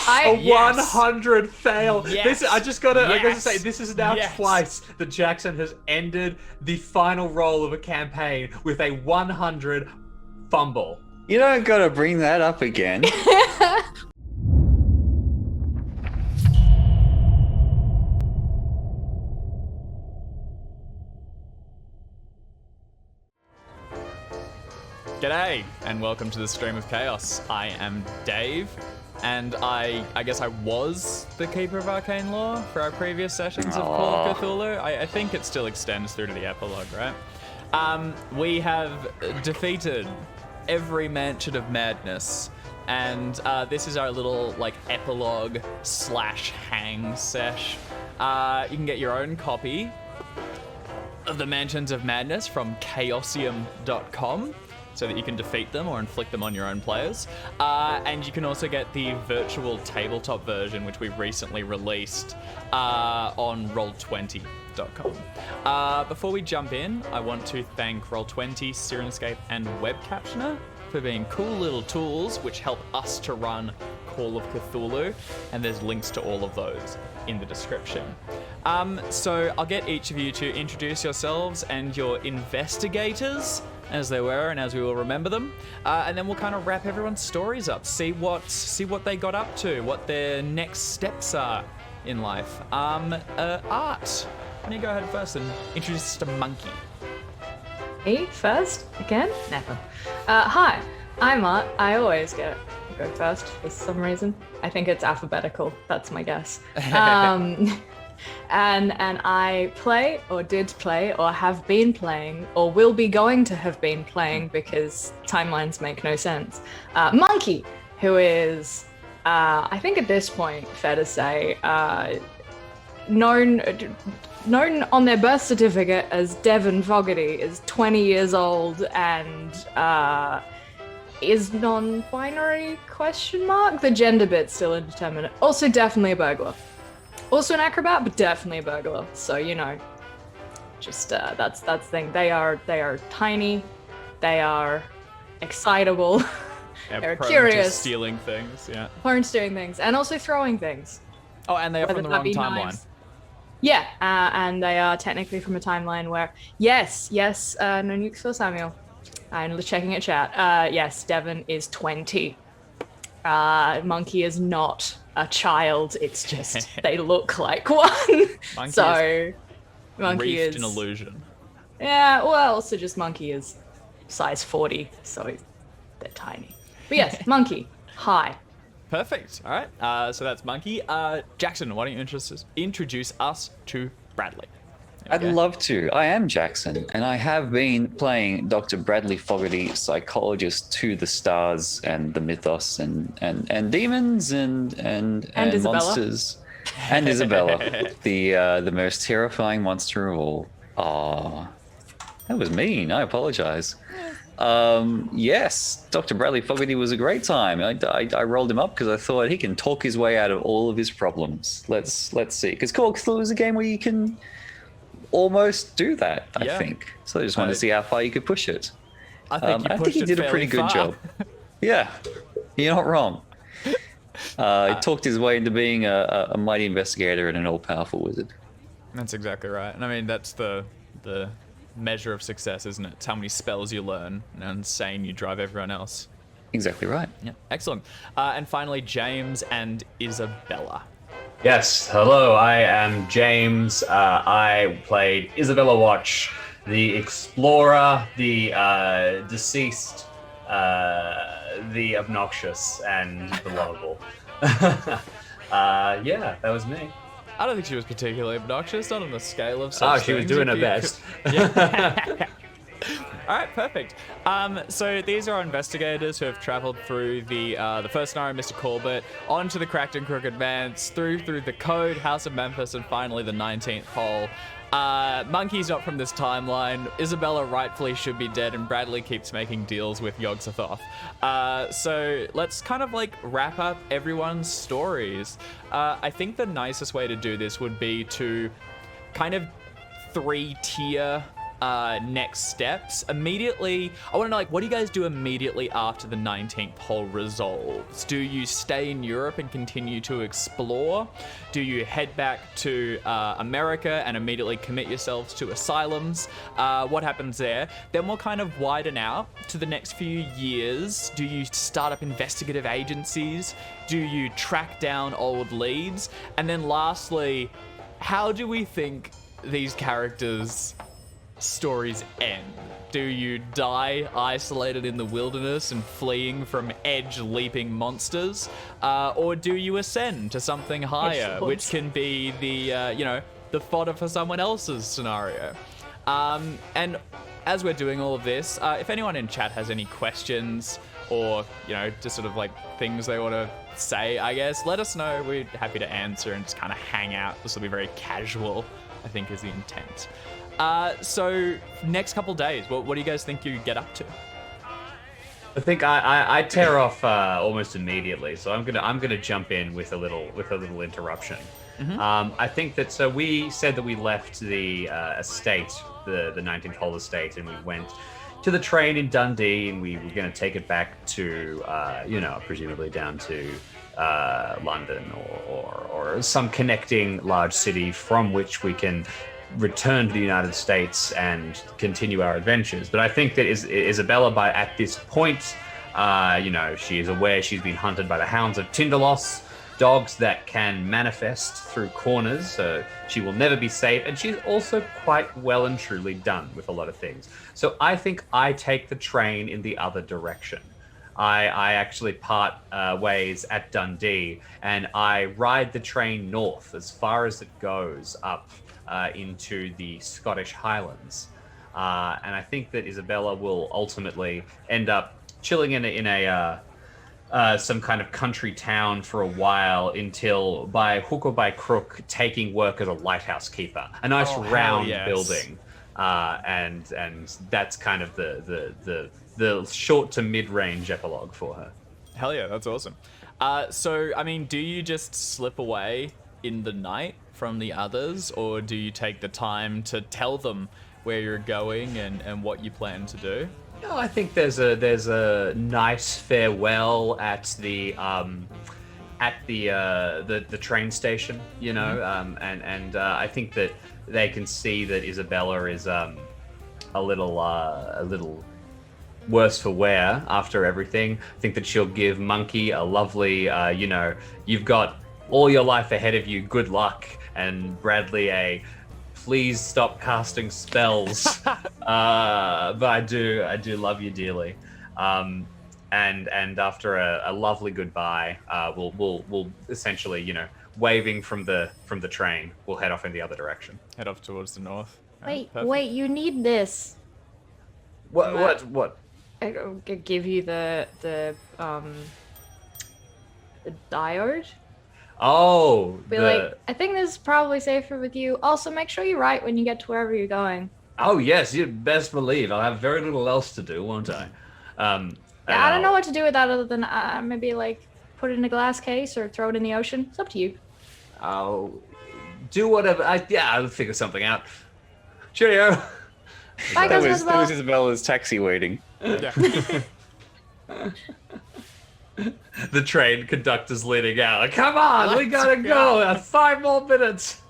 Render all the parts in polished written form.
Yes. 100 fail. Yes. I gotta Yes. say, this is now Yes. twice that Jackson has ended the final roll of a campaign with a 100 fumble. You don't gotta bring that up again. G'day, and welcome to the Stream of Chaos. I am Dave, and I guess I was the Keeper of Arcane Lore for our previous sessions of Call of Cthulhu. I think it still extends through to the Epilogue, right? We have defeated every Mansion of Madness, and this is our little, Epilogue / hang sesh. You can get your own copy of the Mansions of Madness from Chaosium.com, so that you can defeat them or inflict them on your own players. And you can also get the virtual tabletop version, which we recently released on Roll20.com. Before we jump in, I want to thank Roll20, Sirenscape, and Web Captioner for being cool little tools which help us to run Call of Cthulhu, and there's links to all of those in the description. So I'll get each of you to introduce yourselves and your investigators, as they were and as we will remember them, and then we'll kind of wrap everyone's stories up, see what they got up to, what their next steps are in life. Art, why don't you go ahead first and introduce us to Monkey? Me first? Again? Never. Hi, I'm Art. I always go first for some reason. I think it's alphabetical. That's my guess. And I play, or did play, or have been playing, or will be going to have been playing because timelines make no sense. Monkey, who is, I think at this point, fair to say, known on their birth certificate as Devon Fogarty, is 20 years old and is non-binary ? The gender bit's still indeterminate. Also definitely a burglar. Also an acrobat, but definitely a burglar. So, just that's the thing. They are tiny, they are excitable, they're prone curious, to stealing things, yeah. prone to stealing things, and also throwing things. Oh, and they are from Whether the that wrong be timeline. knives. Yeah, and they are technically from a timeline where, yes, no nukes for Samuel. I'm checking at chat. Yes, Devon is 20. Monkey is not a child. It's just they look like one. Monkey Monkey reefed is an illusion. Yeah, well, also just Monkey is size 40, so they're tiny. But yes, Monkey. Hi. Perfect. All right. So that's Monkey. Jackson, why don't you introduce us to Bradley? I'd love to. I am Jackson, and I have been playing Dr. Bradley Fogarty, psychologist to the stars and the mythos and demons and monsters. And Isabella, the most terrifying monster of all. Aw, that was mean. I apologize. Yes, Dr. Bradley Fogarty was a great time. I rolled him up because I thought he can talk his way out of all of his problems. Let's see, because Call of Cthulhu is a game where you can almost do that, I think. So I just wanted to see how far you could push it. I think he did a pretty good job. Yeah, you're not wrong. He talked his way into being a mighty investigator and an all-powerful wizard. That's exactly right. And I mean, that's the measure of success, isn't it? It's how many spells you learn and how insane you drive everyone else. Exactly right. Yeah, excellent. And finally, James and Isabella. Yes, hello, I am James. I played Isabella Watch, the explorer, the deceased, the obnoxious, and the lovable. Yeah, that was me. I don't think she was particularly obnoxious, not on the scale of such Oh, she was things. doing her best. Yeah. All right, perfect. So these are our investigators who have traveled through the first scenario, Mr. Corbett, onto the Cracked and Crooked Manse, through the Code, House of Memphis, and finally the 19th hole. Monkey's not from this timeline. Isabella rightfully should be dead, and Bradley keeps making deals with Yog-Sothoth. So let's kind of wrap up everyone's stories. I think the nicest way to do this would be to kind of 3-tier next steps. Immediately, I want to know, like, what do you guys do immediately after the 19th hole resolves? Do you stay in Europe and continue to explore? Do you head back to America and immediately commit yourselves to asylums? What happens there? Then we'll kind of widen out to the next few years. Do you start up investigative agencies? Do you track down old leads? And then lastly, how do we think these characters' stories end? Do you die isolated in the wilderness and fleeing from edge-leaping monsters? Or do you ascend to something higher, which can be the, the fodder for someone else's scenario? And as we're doing all of this, if anyone in chat has any questions or, just sort of like things they want to say, I guess, let us know. We're happy to answer and just kind of hang out. This will be very casual, I think is the intent. So next couple days, what do you guys think you get up to? I think I tear off almost immediately, so I'm gonna jump in with a little interruption. Mm-hmm. I think that we said that we left the estate, the 19th hole estate, and we went to the train in Dundee, and we were going to take it back to presumably down to London or some connecting large city from which we can return to the United States and continue our adventures. But I think that Isabella, at this point, she is aware she's been hunted by the hounds of Tindalos, dogs that can manifest through corners, so she will never be safe, and she's also quite well and truly done with a lot of things. So I think I take the train in the other direction. I actually part ways at Dundee, and I ride the train north as far as it goes up into the Scottish Highlands. And I think that Isabella will ultimately end up chilling in a some kind of country town for a while until, by hook or by crook, taking work as a lighthouse keeper. A nice round building. And that's kind of the short to mid-range epilogue for her. Hell yeah, that's awesome. So, I mean, do you just slip away in the night from the others, or do you take the time to tell them where you're going and what you plan to do? No, I think there's a nice farewell at the train station, and I think that they can see that Isabella is a little worse for wear after everything. I think that she'll give Monkey a lovely, you've got all your life ahead of you, good luck, and Bradley a please stop casting spells. But I do love you dearly. And after a lovely goodbye, we'll essentially, waving from the train, we'll head off in the other direction. Head off towards the north. Wait, you need this. What? I'll give you the diode. Oh, I think this is probably safer with you. Also, make sure you write when you get to wherever you're going. Oh yes, you best believe. I'll have very little else to do, won't I? I don't know what to do with that other than maybe put it in a glass case or throw it in the ocean. It's up to you. I'll do whatever. I'll figure something out. Cheerio. Bye, That guys, was Isabella's taxi waiting. Yeah. The train conductor's leading out. Come on, we gotta go. 5 more minutes.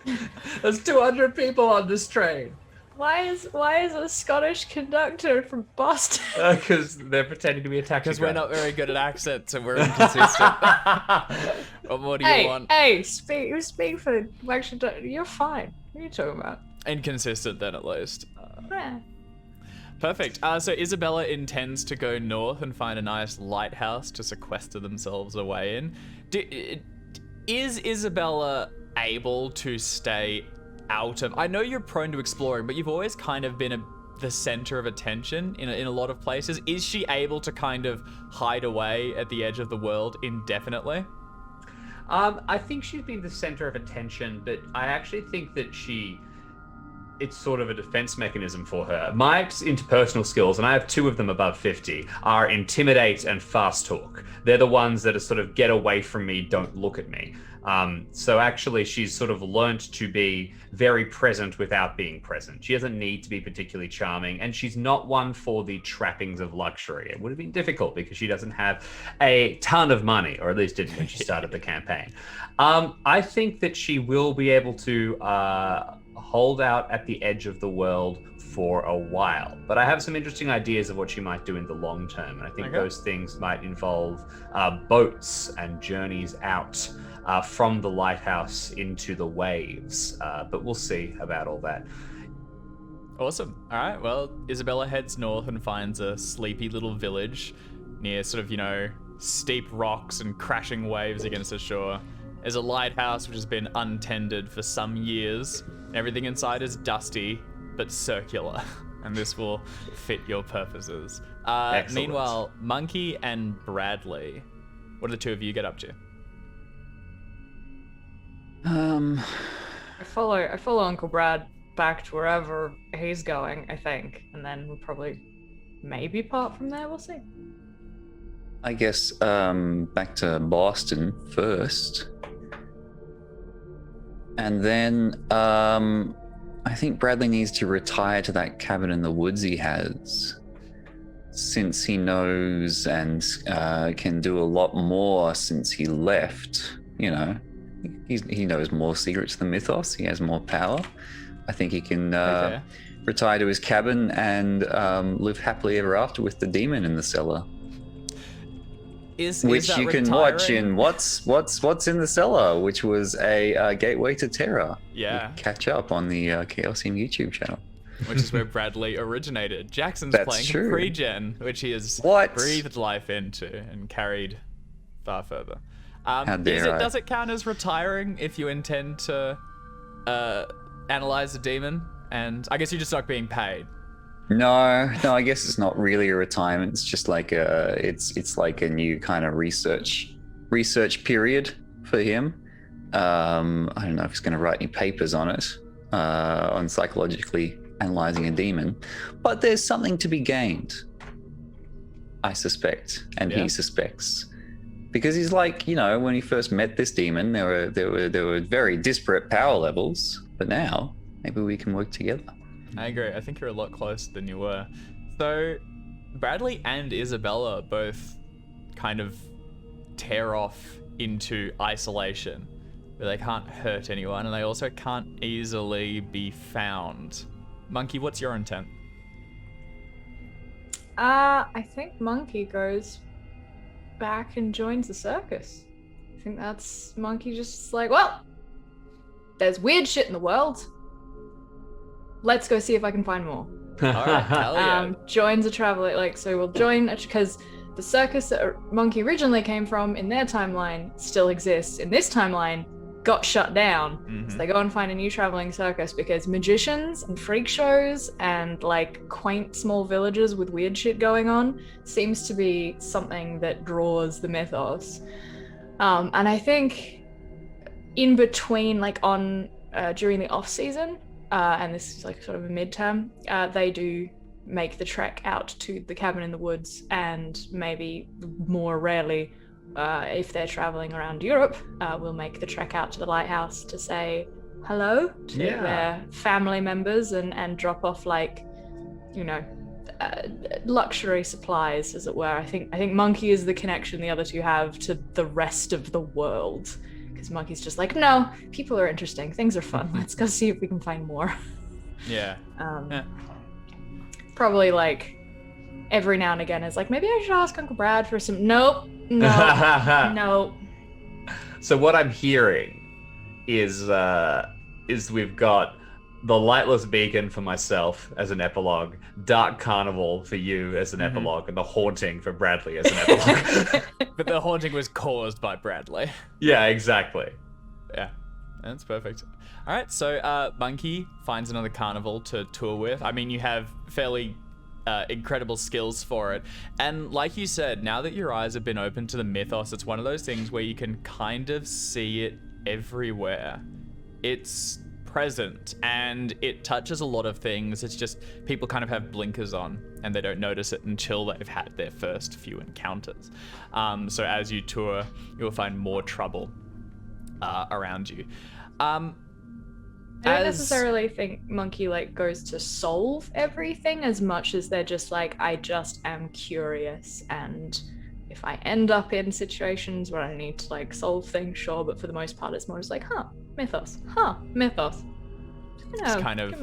There's 200 people on this train. Why is a Scottish conductor from Boston? Because they're pretending to be a taxi Because driver. we're not very good at accents and we're inconsistent. What more do you want? Hey, speak for you're fine. What are you talking about? Inconsistent then, at least. Yeah. Perfect. So Isabella intends to go north and find a nice lighthouse to sequester themselves away in. Is Isabella able to stay out of... I know you're prone to exploring, but you've always kind of been the center of attention in a lot of places. Is she able to kind of hide away at the edge of the world indefinitely? I think she's been the center of attention, but I actually think that she it's sort of a defense mechanism for her. My interpersonal skills, and I have 2 of them above 50, are intimidate and fast talk. They're the ones that are sort of get away from me, don't look at me. So actually she's sort of learnt to be very present without being present. She doesn't need to be particularly charming, and she's not one for the trappings of luxury. It would have been difficult because she doesn't have a ton of money, or at least didn't when she started the campaign. I think that she will be able to hold out at the edge of the world for a while, but I have some interesting ideas of what she might do in the long term, and I think those things might involve boats and journeys out from the lighthouse into the waves, but we'll see about all that. Awesome. All right, well, Isabella heads north and finds a sleepy little village near sort of, steep rocks and crashing waves against the shore. There's a lighthouse which has been untended for some years. Everything inside is dusty, but circular, and this will fit your purposes. Meanwhile, Monkey and Bradley, what do the 2 of you get up to? I follow Uncle Brad back to wherever he's going, I think, and then we'll probably maybe part from there. We'll see. I guess back to Boston first. And then I think Bradley needs to retire to that cabin in the woods he has, since he knows and can do a lot more since he left. He knows more secrets than Mythos. He has more power. I think he can retire to his cabin and live happily ever after with the demon in the cellar. Which you can watch in What's in the Cellar, which was a gateway to terror. Yeah. Catch up on the Chaosium YouTube channel. Which is where Bradley originated. Jackson's playing true. pre-gen, which he has breathed life into and carried far further. Does it count as retiring if you intend to analyze the demon? And I guess you're just not being paid. No, I guess it's not really a retirement. It's just like it's like a new kind of research period for him. I don't know if he's going to write any papers on it, on psychologically analyzing a demon, but there's something to be gained, I suspect, and he suspects, because he's like, when he first met this demon, there were very disparate power levels, but now maybe we can work together. I agree. I think you're a lot closer than you were. So, Bradley and Isabella both kind of tear off into isolation, where they can't hurt anyone, and they also can't easily be found. Monkey, what's your intent? I think Monkey goes back and joins the circus. I think that's Monkey just like, well, there's weird shit in the world. Let's go see if I can find more. All right, hell yeah. Joins a traveler, so we'll join, because the circus that Monkey originally came from in their timeline still exists. In this timeline, got shut down. Mm-hmm. So they go and find a new traveling circus, because magicians and freak shows and quaint small villages with weird shit going on seems to be something that draws the mythos. And I think in between, during the off season, and this is sort of a midterm, they do make the trek out to the cabin in the woods, and maybe more rarely, if they're traveling around Europe, will make the trek out to the lighthouse to say hello to their family members and drop off luxury supplies, as it were. I think Monkey is the connection the other 2 have to the rest of the world. Because Monkey's just like, no, people are interesting, things are fun, let's go see if we can find more. Yeah. Probably every now and again is maybe I should ask Uncle Brad for some. Nope. No. So what I'm hearing is we've got the Lightless Beacon for myself as an epilogue, Dark Carnival for you as an epilogue, and the Haunting for Bradley as an epilogue. But the haunting was caused by Bradley. Yeah, exactly. Yeah, that's perfect. All right, so Monkey finds another carnival to tour with. I mean, you have fairly incredible skills for it. And like you said, now that your eyes have been opened to the mythos, it's one of those things where you can kind of see it everywhere. It's present, and it touches a lot of things. It's just people kind of have blinkers on and they don't notice it until they've had their first few encounters. So as you tour, you'll find more trouble around you. I don't necessarily think Monkey like goes to solve everything as much as they're just like, I just am curious, and if I end up in situations where I need to like solve things, sure, but for the most part it's more just like, mythos. It's kind of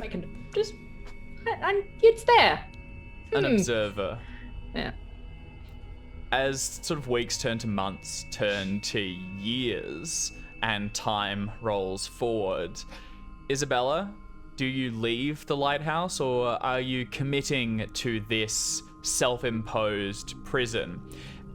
it's there. an observer. Yeah. As sort of weeks turn to months, turn to years, and time rolls forward, Isabella, do you leave the lighthouse, or are you committing to this self-imposed prison?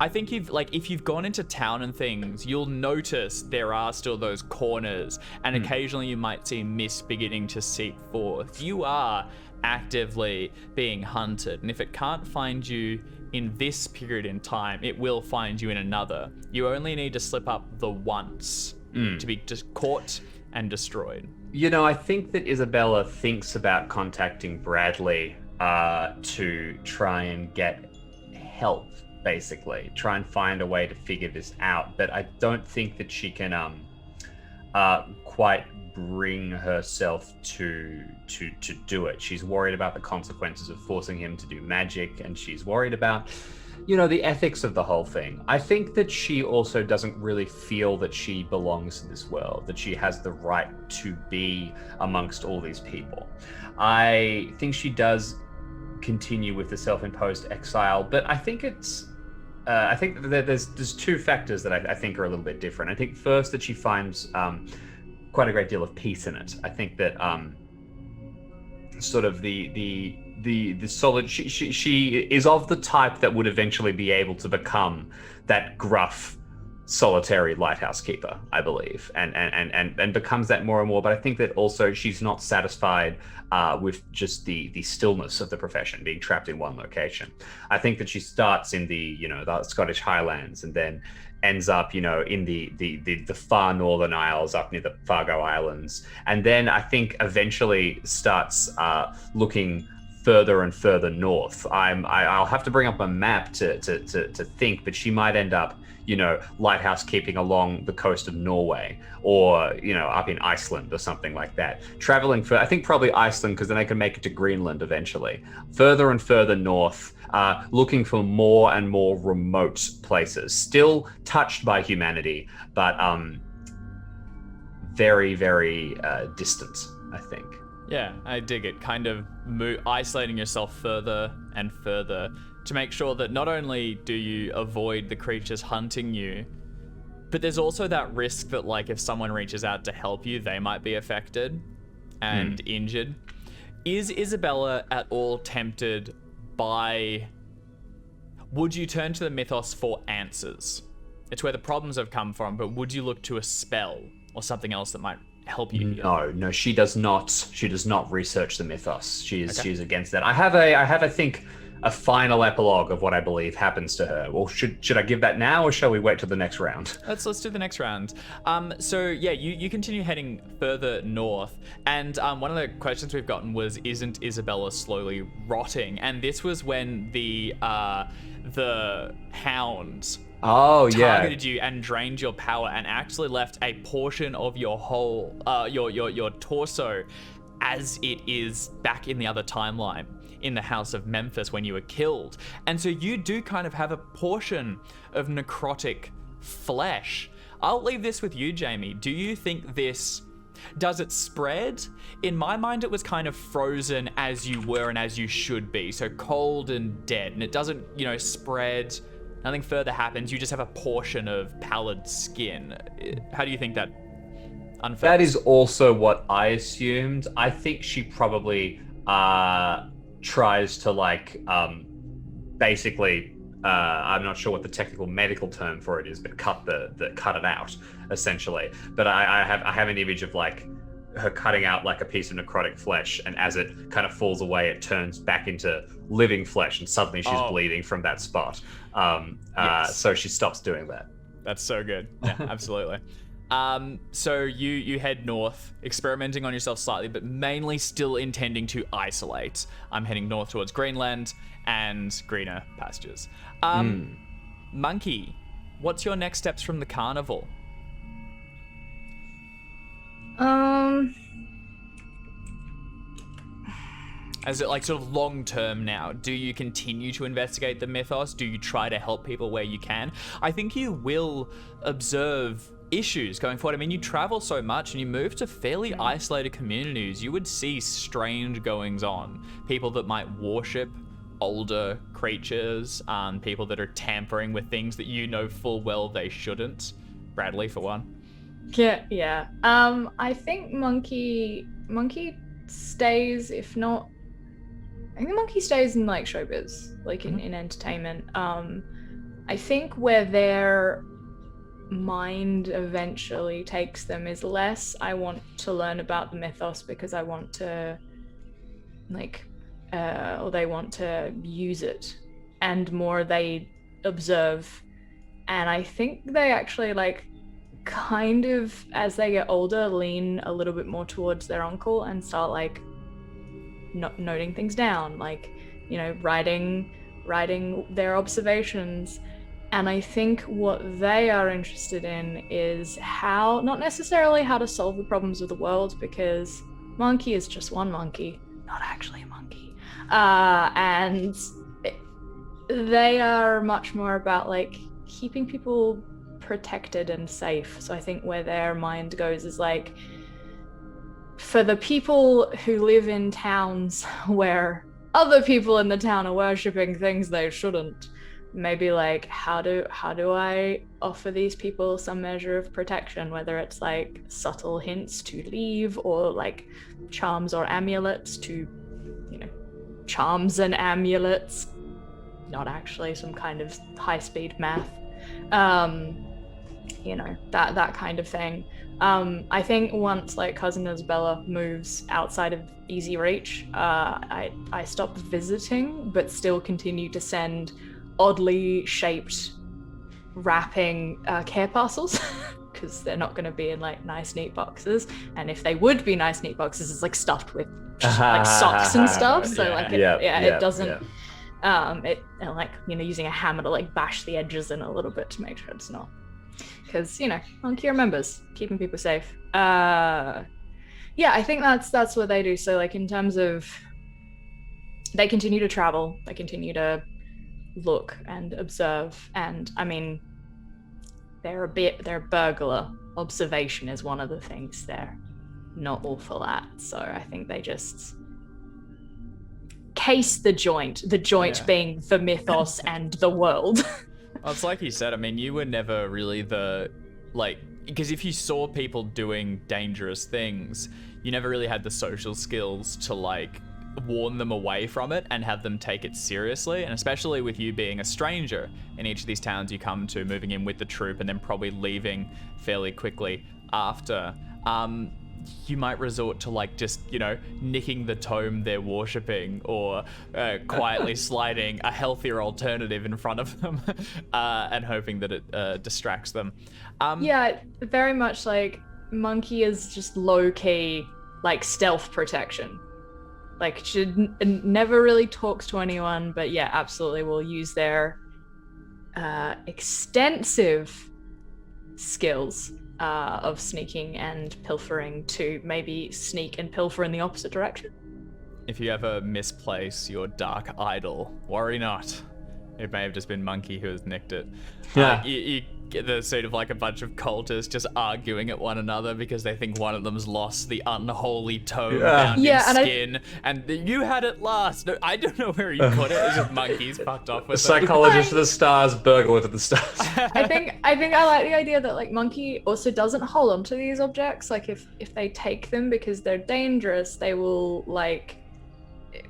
I think if you've gone into town and things, you'll notice there are still those corners, and occasionally you might see mist beginning to seep forth. You are actively being hunted, and if it can't find you in this period in time, it will find you in another. You only need to slip up the once to be just caught and destroyed. You know, I think that Isabella thinks about contacting Bradley to try and get help, basically. Try and find a way to figure this out. But I don't think that she can quite bring herself to do it. She's worried about the consequences of forcing him to do magic, and she's worried about, you know, the ethics of the whole thing. I think that she also doesn't really feel that she belongs to this world, that she has the right to be amongst all these people. I think she does continue with the self-imposed exile, but I think it's I think that there's two factors that I think are a little bit different. I think first that she finds quite a great deal of peace in it. I think that sort of the solid, she is of the type that would eventually be able to become that gruff, solitary lighthouse keeper, I believe, and becomes that more and more. But I think that also she's not satisfied with just the stillness of the profession, being trapped in one location. I think that she starts in the Scottish Highlands, and then ends up, in the far northern isles up near the Fargo Islands, and then I think eventually starts looking further and further north. I'll have to bring up a map to think, but she might end up, lighthouse keeping along the coast of Norway, or up in Iceland or something like that. Traveling for, I think probably Iceland, because then they can make it to Greenland eventually. Further and further north, looking for more and more remote places, still touched by humanity, but very, very distant, I think. Yeah, I dig it. Kind of isolating yourself further and further to make sure that not only do you avoid the creatures hunting you, but there's also that risk that, like, if someone reaches out to help you, they might be affected and injured. Is Isabella at all tempted by... Would you turn to the mythos for answers? It's where the problems have come from, but would you look to a spell or something else that might help you? No, she does not. She does not research the mythos. She is against that. I have I think a final epilogue of what I believe happens to her. Well, should I give that now, or shall we wait till the next round? Let's do the next round. So yeah, you continue heading further north, and one of the questions we've gotten was, isn't Isabella slowly rotting? And this was when the hound targeted you and drained your power, and actually left a portion of your whole your torso as it is back in the other timeline in the House of Memphis when you were killed. And so you do kind of have a portion of necrotic flesh. I'll leave this with you, Jamie. Do you think does it spread? In my mind, it was kind of frozen as you were and as you should be, so cold and dead, and it doesn't, spread. Nothing further happens. You just have a portion of pallid skin. How do you think that unfolds? That is also what I assumed. I think she probably tries to basically, I'm not sure what the technical medical term for it is, but cut it out essentially. But I have an image of her cutting out like a piece of necrotic flesh, and as it kind of falls away, it turns back into living flesh, and suddenly she's bleeding from that spot. Yes. So she stops doing that. That's so good. Yeah, absolutely. So you head north, experimenting on yourself slightly, but mainly still intending to isolate. I'm heading north towards Greenland and greener pastures. Monkey, what's your next steps from the carnival? As it like sort of long term now, do you continue to investigate the mythos? Do you try to help people where you can? I think you will observe issues going forward. I mean, you travel so much and you move to fairly isolated communities. You would see strange goings on. People that might worship older creatures, people that are tampering with things that you know full well they shouldn't. Bradley, for one. Yeah. I think Monkey stays, if not, I think Monkey stays in like showbiz, like in entertainment. I think where their mind eventually takes them is less I want to learn about the mythos because I want to or they want to use it, and more they observe. And I think they actually like kind of, as they get older, lean a little bit more towards their uncle and start like noting things down, like, you know, writing their observations. And I think what they are interested in is how, not necessarily how to solve the problems of the world, because Monkey is just one monkey, not actually a monkey. And they are much more about like keeping people protected and safe. So I think where their mind goes is like, for the people who live in towns where other people in the town are worshipping things they shouldn't, maybe like how do I offer these people some measure of protection, whether it's like subtle hints to leave, or like charms or amulets to, you know, charms and amulets, not actually some kind of high-speed math, you know, that kind of thing. I think once like Cousin Isabella moves outside of easy reach, I stop visiting, but still continue to send oddly shaped wrapping care parcels because they're not going to be in like nice neat boxes, and if they would be nice neat boxes, it's like stuffed with like socks and stuff, so it doesn't it like, you know, using a hammer to like bash the edges in a little bit to make sure it's not, because, you know, Monkey remembers keeping people safe. I think that's what they do. So like in terms of, they continue to travel, they continue to look and observe, and I mean, they're a burglar. Observation is one of the things they're not awful at, so I think they just case the joint being the mythos and the world. Well, it's like you said, I mean, you were never really because if you saw people doing dangerous things, you never really had the social skills to like warn them away from it and have them take it seriously. And especially with you being a stranger in each of these towns you come to, moving in with the troop and then probably leaving fairly quickly after, you might resort to like just, you know, nicking the tome they're worshipping, or quietly sliding a healthier alternative in front of them and hoping that it distracts them. Yeah, very much like Monkey is just low-key like stealth protection. Like, she never really talks to anyone, but yeah, absolutely will use their extensive skills of sneaking and pilfering to maybe sneak and pilfer in the opposite direction. If you ever misplace your dark idol, worry not. It may have just been Monkey who has nicked it. Yeah. You get the scene of like a bunch of cultists just arguing at one another because they think one of them's lost the unholy tome found in skin, and you had it last. No, I don't know where you put it. It's just Monkey's fucked off with it. Psychologist of the stars, burglar to the stars. I think I like the idea that like Monkey also doesn't hold on to these objects. Like if they take them because they're dangerous, they will like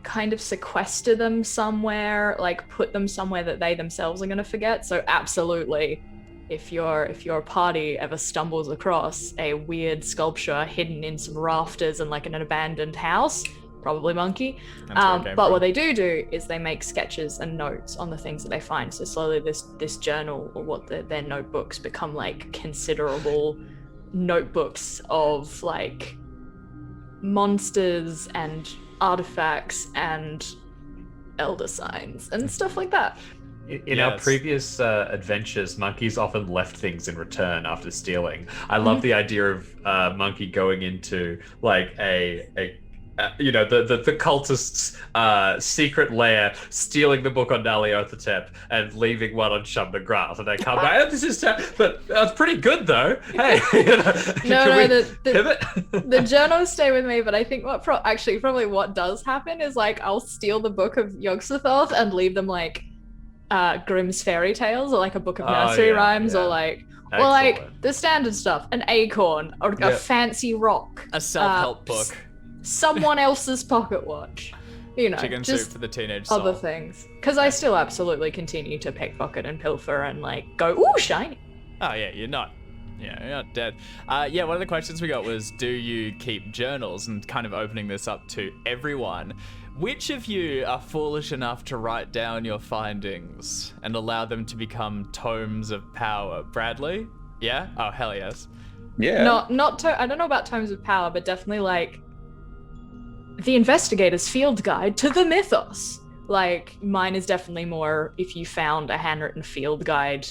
kind of sequester them somewhere, like put them somewhere that they themselves are going to forget. So absolutely, if your party ever stumbles across a weird sculpture hidden in some rafters in like an abandoned house, probably Monkey. But what they do is they make sketches and notes on the things that they find. So slowly this journal, or what their notebooks become like considerable notebooks of like monsters and artifacts and elder signs and stuff like that. In our previous adventures, monkeys often left things in return after stealing. I love the idea of Monkey going into like the cultists' secret lair, stealing the book on Naliothatep and leaving one on Shumnagrath, and they come back. Oh, this is but that's pretty good though. Hey, the journals stay with me, but I think probably what does happen is like I'll steal the book of Yog-Sothoth and leave them like Grimm's fairy tales or like a book of nursery rhymes or like the standard stuff, an acorn or a fancy rock, a self-help book, someone else's pocket watch, chicken just soup for the teenage other soul. Things, because I still absolutely continue to pickpocket and pilfer and like go, ooh, shiny. Oh yeah, you're not dead. One of the questions we got was, do you keep journals? And kind of opening this up to everyone, which of you are foolish enough to write down your findings and allow them to become tomes of power? Bradley? Yeah? Oh, hell yes. Yeah. I don't know about tomes of power, but definitely like the investigator's field guide to the mythos. Like mine is definitely more if you found a handwritten field guide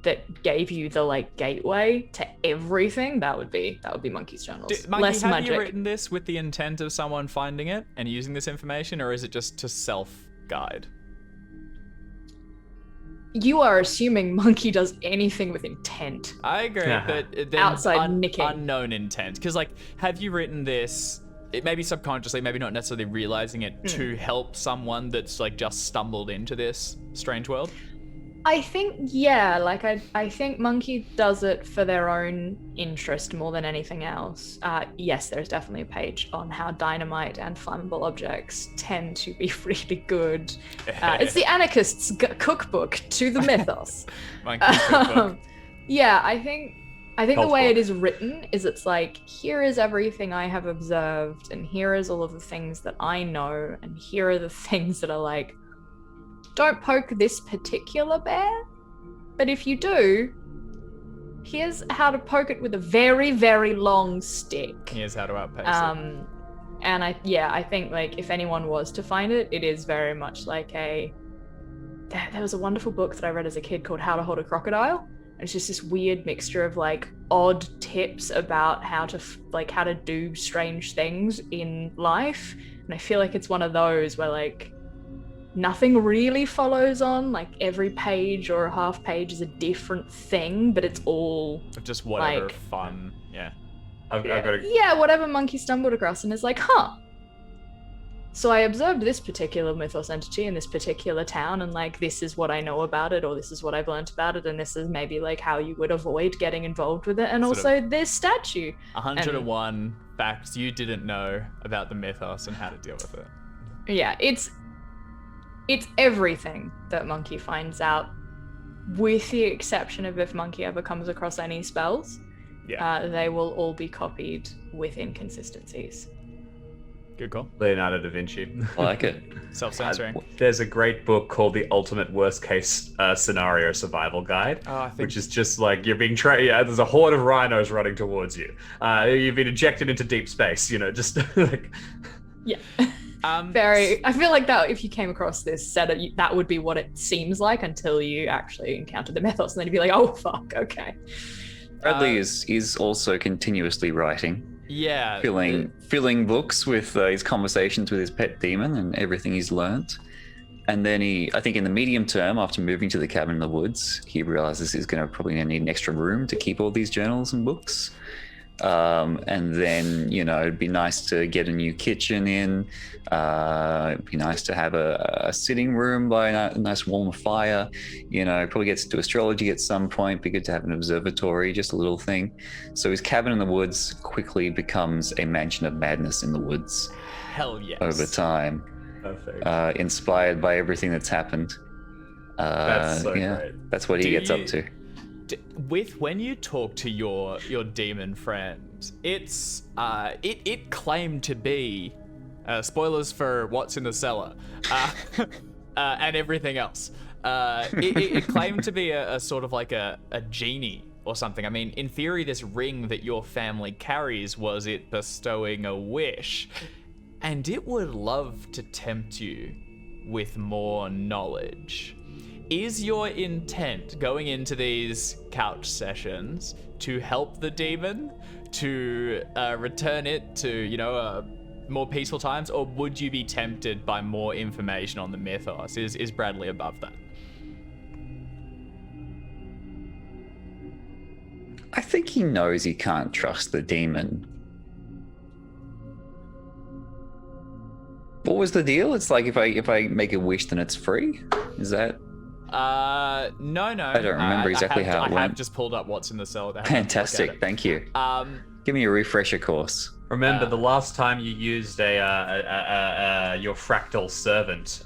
that gave you the like gateway to everything, that would be Monkey's journals. Monkey, less have magic. you written this with the intent of someone finding it and using this information, or is it just to self-guide? You are assuming Monkey does anything with intent. I agree, but then outside nicking. Unknown intent. Because like, have you written this, it maybe subconsciously, maybe not necessarily realizing it, to help someone that's like just stumbled into this strange world? I think, I think Monkey does it for their own interest more than anything else. Yes, there's definitely a page on how dynamite and flammable objects tend to be really good. It's the anarchist's cookbook to the mythos. Monkey's cookbook. Yeah, I think the way it is written is it's like, here is everything I have observed, and here is all of the things that I know, and here are the things that are like, don't poke this particular bear, but if you do, here's how to poke it with a very, very long stick. Here's how to outpace it. And I think like if anyone was to find it, it is very much like there was a wonderful book that I read as a kid called How to Hold a Crocodile. And it's just this weird mixture of like odd tips about how to do strange things in life. And I feel like it's one of those where like nothing really follows on, like every page or a half page is a different thing, but it's all just whatever like, fun. Yeah. Whatever Monkey stumbled across and is like, so I observed this particular mythos entity in this particular town, and like this is what I know about it, or this is what I've learned about it, and this is maybe like how you would avoid getting involved with it, and also this statue. 101 facts you didn't know about the mythos and how to deal with it. Yeah, it's everything that Monkey finds out, with the exception of if Monkey ever comes across any spells. Yeah. They will all be copied with inconsistencies. Good call. Leonardo da Vinci. I like it. Self-censoring. There's a great book called The Ultimate Worst Case Scenario Survival Guide, which is just like you're being there's a horde of rhinos running towards you. You've been ejected into deep space, just like... Yeah. I feel like that if you came across this setup, that would be what it seems like until you actually encounter the mythos, and then you'd be like, oh fuck, okay. Bradley is also continuously writing. Yeah. Filling books with his conversations with his pet demon and everything he's learnt. And then I think in the medium term, after moving to the cabin in the woods, he realizes he's going to probably need an extra room to keep all these journals and books. And then, it'd be nice to get a new kitchen in. It'd be nice to have a sitting room by a nice warm fire. Probably gets to astrology at some point. Be good to have an observatory, just a little thing. So his cabin in the woods quickly becomes a mansion of madness in the woods. Hell yes. Over time. Perfect. Inspired by everything that's happened. That's so great. That's what he gets up to. When you talk to your demon friend, it claimed to be spoilers for what's in the cellar and everything else. It claimed to be a sort of like a genie or something. I mean, in theory, this ring that your family carries was it bestowing a wish, and it would love to tempt you with more knowledge. Is your intent going into these couch sessions to help the demon, to return it to, more peaceful times, or would you be tempted by more information on the mythos? Is Bradley above that? I think he knows he can't trust the demon. What was the deal? It's like if I make a wish, then it's free? Is that... No. I don't remember exactly how it went. I have just pulled up what's in the cell. Fantastic, thank you. Give me a refresher course. Remember, the last time you used your fractal servant,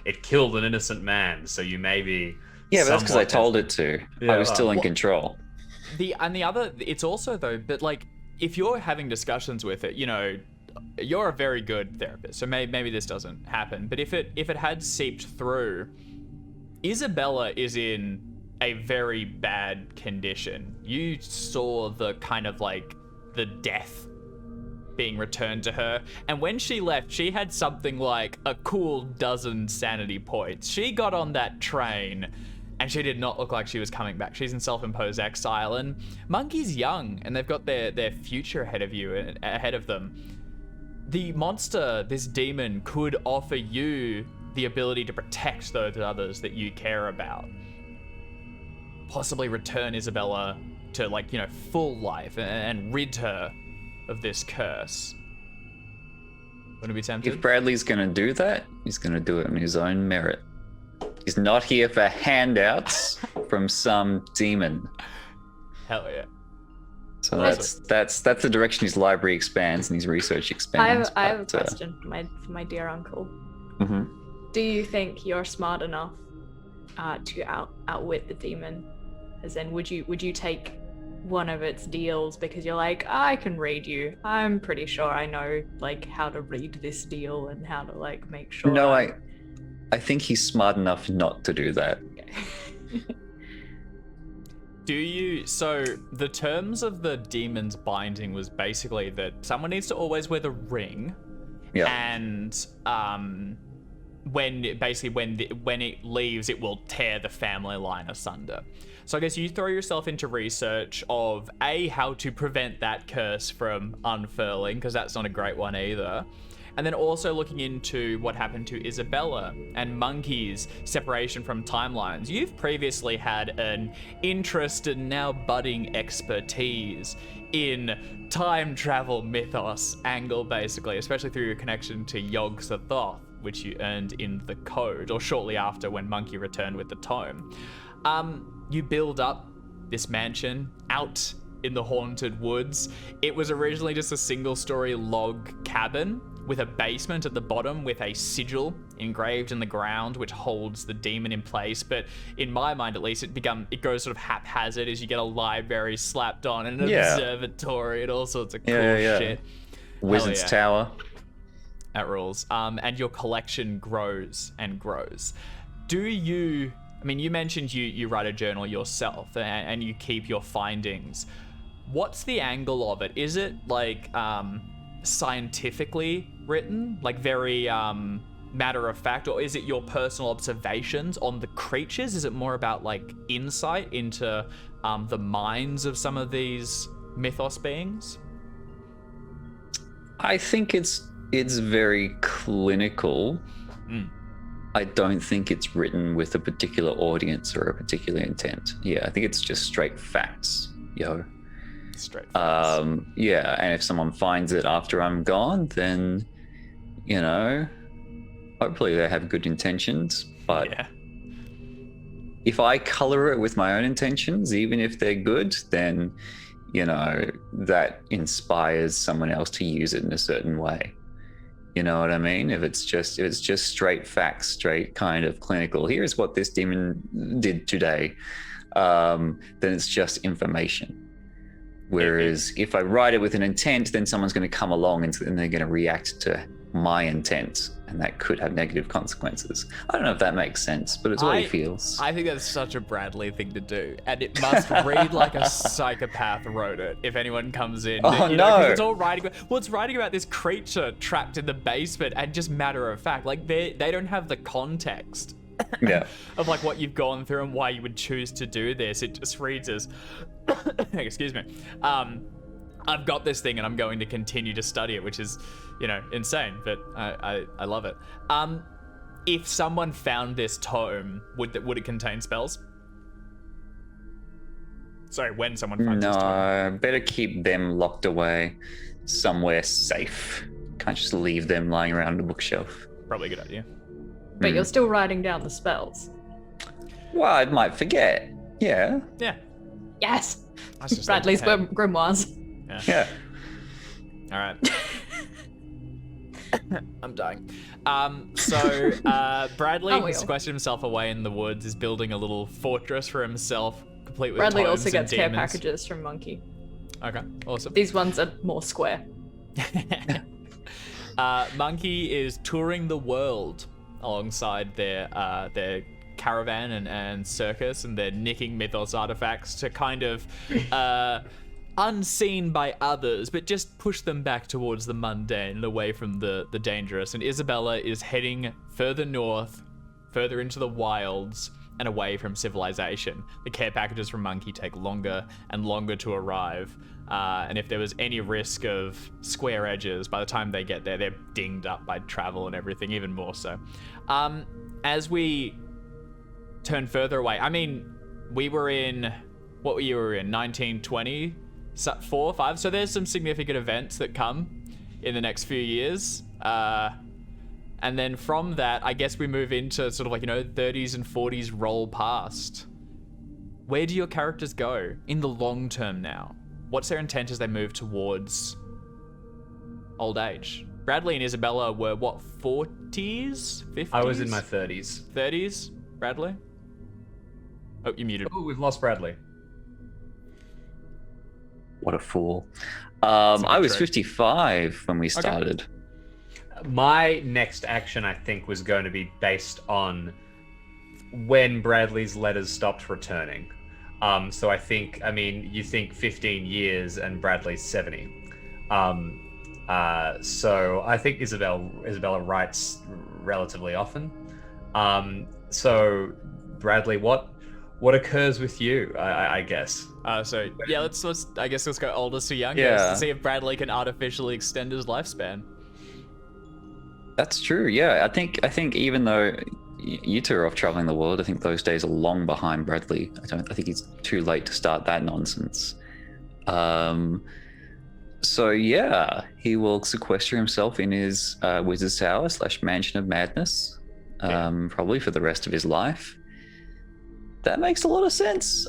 it killed an innocent man, so you may be... Yeah, but that's because I told it to. Yeah, I was still in control. It's also though, but like if you're having discussions with it, you're a very good therapist, so maybe this doesn't happen. But if it had seeped through, Isabella is in a very bad condition. You saw the kind of like the death being returned to her, and when she left, she had something like a cool dozen sanity points. She got on that train and she did not look like she was coming back. She's in self-imposed exile, and Monkey's young, and they've got their future ahead of them. The monster, this demon, could offer you the ability to protect those others that you care about. Possibly return Isabella to full life and rid her of this curse. Wouldn't it be tempted? If Bradley's going to do that, he's going to do it on his own merit. He's not here for handouts from some demon. Hell yeah. So that's the direction his library expands and his research expands. I have a question for my dear uncle. Mm-hmm. Do you think you're smart enough to outwit the demon? As in, would you take one of its deals because you're like, I can read you. I'm pretty sure I know how to read this deal and how to make sure. No, I think he's smart enough not to do that. Okay. So the terms of the demon's binding was basically that someone needs to always wear the ring. Yeah. And when it leaves, it will tear the family line asunder. So I guess you throw yourself into research of how to prevent that curse from unfurling, because that's not a great one either. And then also looking into what happened to Isabella and Monkey's separation from timelines. You've previously had an interest and now budding expertise in time travel mythos angle, basically, especially through your connection to Yog-Sothoth, which you earned in the code, or shortly after when Monkey returned with the tome. You build up this mansion out in the haunted woods. It was originally just a single-story log cabin with a basement at the bottom with a sigil engraved in the ground which holds the demon in place. But in my mind, at least, it goes sort of haphazard as you get a library slapped on and an observatory and all sorts of cool shit. Wizard's Tower. That rules. And your collection grows and grows. You mentioned you write a journal yourself and you keep your findings. What's the angle of it? Is it scientifically written, very matter of fact, or is it your personal observations on the creatures? Is it more about insight into the minds of some of these mythos beings? I think it's very clinical. I don't think it's written with a particular audience or a particular intent. Yeah, I think it's just straight facts, Straight facts. And if someone finds it after I'm gone, then, hopefully they have good intentions. But if I color it with my own intentions, even if they're good, then, that inspires someone else to use it in a certain way. You know what I mean? If it's just straight facts, straight kind of clinical, here's what this demon did today, then it's just information. Whereas if I write it with an intent, then someone's going to come along and they're going to react to my intent, and that could have negative consequences. I don't know if that makes sense, but it's what he feels. I think that's such a Bradley thing to do, and it must read like a psychopath wrote it. If anyone comes in, Oh, you know, 'cause no. it's all writing. Well, it's writing about this creature trapped in the basement, and just matter of fact, like they don't have the context. Yeah. Of like what you've gone through and why you would choose to do this. It just reads as, excuse me, I've got this thing and I'm going to continue to study it, which is, you know, insane, but I love it. If someone found this tome, would it contain spells? Sorry, when someone finds this tome. No, better keep them locked away somewhere safe. Can't just leave them lying around the bookshelf. Probably a good idea. But you're still writing down the spells. Well, I might forget. Yeah. Yeah. Yes. That's just Bradley's like, grimoires. Yeah. All right. I'm dying. So Bradley Aren't we has all? sequestered himself away in the woods, is building a little fortress for himself, complete with Bradley tomes also and gets care demons. packages from Monkey. Okay, awesome. These ones are more square. Monkey is touring the world alongside their caravan and circus, and they're nicking mythos artifacts to kind of unseen by others, but just push them back towards the mundane and away from the dangerous. And Isabella is heading further north, further into the wilds, and away from civilization. The care packages from Monkey take longer and longer to arrive. And if there was any risk of square edges, by the time they get there, they're dinged up by travel and everything, even more so. As we turn further away, I mean, we were in, what year were we in? 1920? 4, 5? So there's some significant events that come in the next few years. And then from that, I guess we move into sort of like, 30s and 40s roll past. Where do your characters go in the long term now? What's their intent as they move towards old age? Bradley and Isabella were, what, 40s? 50s? I was in my 30s. 30s? Bradley? Oh, you muted. Oh, we've lost Bradley. What a fool. I was true. 55 when we started. My next action, I think, was going to be based on when Bradley's letters stopped returning. So I think, you think 15 years and Bradley's 70. So I think Isabella writes relatively often. So Bradley, what occurs with you? I guess. So yeah, let's go oldest to youngest Yeah. to see if Bradley can artificially extend his lifespan. That's true. Yeah, I think even though you two are off traveling the world, I think those days are long behind Bradley. I think he's too late to start that nonsense. So yeah, he will sequester himself in his wizard's tower / mansion of madness, probably for the rest of his life. That makes a lot of sense.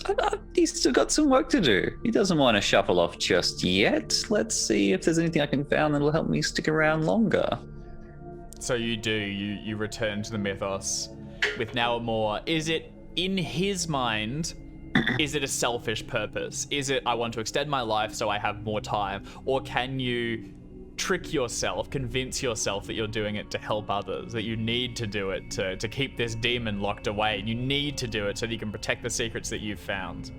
He's still got some work to do. He doesn't want to shuffle off just yet. Let's see if there's anything I can find that'll help me stick around longer. So you return to the mythos with now a more, is it in his mind, is it a selfish purpose? Is it, I want to extend my life so I have more time? Or can you trick yourself, convince yourself that you're doing it to help others, that you need to do it to keep this demon locked away, and you need to do it so that you can protect the secrets that you've found?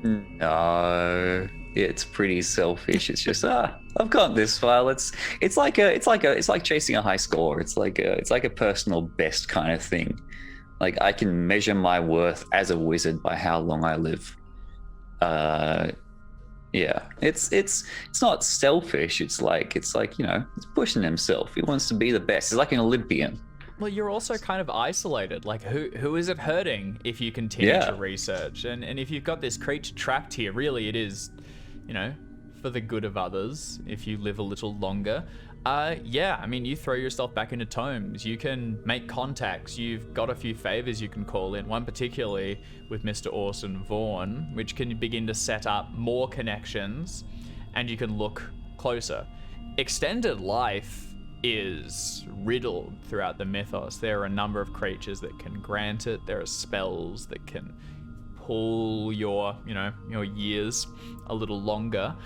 No, it's pretty selfish. It's just I've got this file. It's like chasing a high score. It's like a personal best kind of thing. Like I can measure my worth as a wizard by how long I live. Yeah, it's not selfish. It's like it's pushing himself. He wants to be the best. He's like an Olympian. Well, you're also kind of isolated. Like, who is it hurting if you continue to research? And if you've got this creature trapped here, really it is, for the good of others, if you live a little longer. You throw yourself back into tomes. You can make contacts. You've got a few favors you can call in. One particularly with Mr. Orson Vaughan, which can begin to set up more connections, and you can look closer. Extended life is riddled throughout the mythos. There are a number of creatures that can grant it. There are spells that can pull your years a little longer.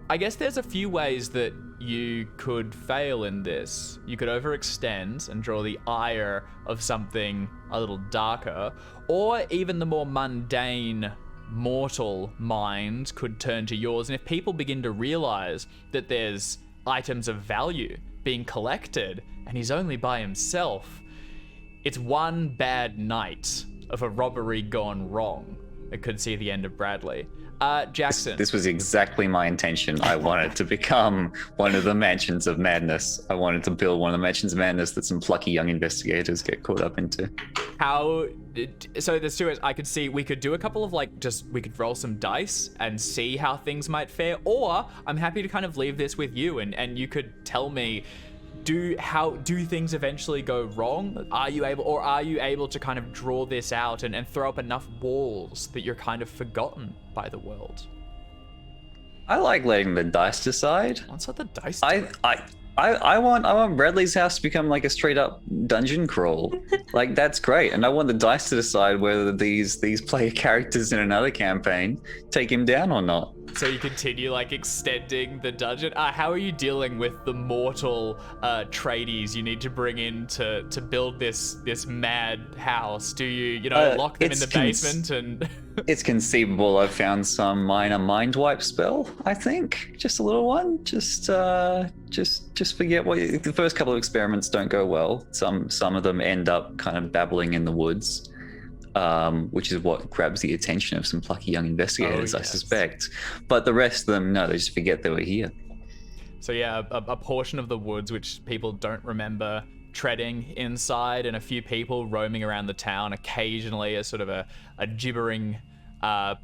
I guess there's a few ways that you could fail in this. You could overextend and draw the ire of something a little darker, or even the more mundane mortal mind could turn to yours. And if people begin to realize that there's items of value being collected and he's only by himself, it's one bad night of a robbery gone wrong. It could see the end of Bradley. Jackson. This was exactly my intention. I wanted to become one of the Mansions of Madness. I wanted to build one of the Mansions of Madness that some plucky young investigators get caught up into. So there's two ways. I could see we could do a couple of we could roll some dice and see how things might fare, or I'm happy to kind of leave this with you and you could tell me, do things eventually go wrong? Are you able to kind of draw this out and throw up enough walls that you're kind of forgotten by the world? I like letting the dice decide. Let's let the dice I want Bradley's house to become like a straight up dungeon crawl. Like, that's great. And I want the dice to decide whether these player characters in another campaign take him down or not. So you continue extending the dungeon. How are you dealing with the mortal tradies you need to bring in to build this mad house? Do you lock them in the basement and? It's conceivable I've found some minor mind wipe spell. I think just a little one. Just forget what the first couple of experiments don't go well. Some of them end up kind of babbling in the woods. Which is what grabs the attention of some plucky young investigators, I suspect. But the rest of them, no, they just forget they were here. So yeah, a portion of the woods which people don't remember treading inside, and a few people roaming around the town. Occasionally, a sort of a gibbering,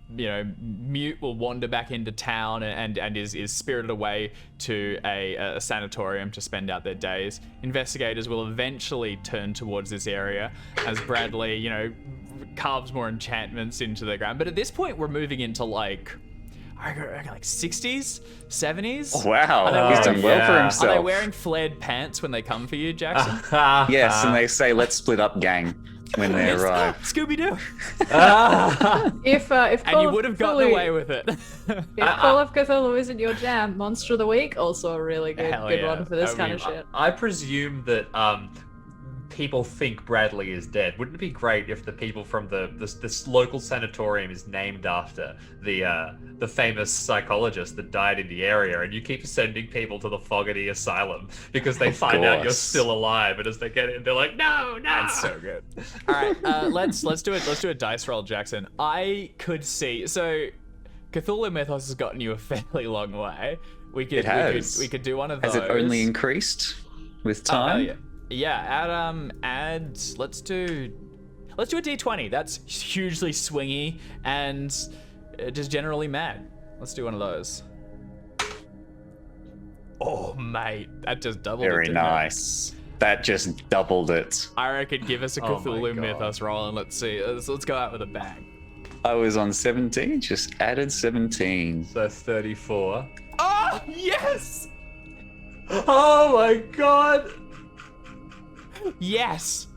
mute will wander back into town and is spirited away to a sanatorium to spend out their days. Investigators will eventually turn towards this area as Bradley, carves more enchantments into the ground. But at this point, we're moving into I reckon 60s, 70s. Oh, wow, he's done well for himself. Are they wearing flared pants when they come for you, Jackson? Yes, and they say, "Let's split up, gang," when they arrive. Scooby-Doo. If and you would have gotten away with it. If Call of Cthulhu isn't your jam, Monster of the Week also a really good one for this kind of shit. I presume that people think Bradley is dead. Wouldn't it be great if the people from this local sanatorium is named after the famous psychologist that died in the area, and you keep sending people to the Fogarty Asylum because they find out you're still alive, and as they get in, they're like, no. That's so good. All right, let's do it. Let's do a dice roll, Jackson. I could see. So Cthulhu Mythos has gotten you a fairly long way. We could do one of those. Has it only increased with time? Yeah, let's do a D20. That's hugely swingy and just generally mad. Let's do one of those. Oh, mate, that just doubled it. Very nice. That just doubled it. I reckon give us a Cthulhu Mythos roll and let's see. Let's go out with a bang. I was on 17, just added 17. So 34. Oh, yes! Oh my god! Yes.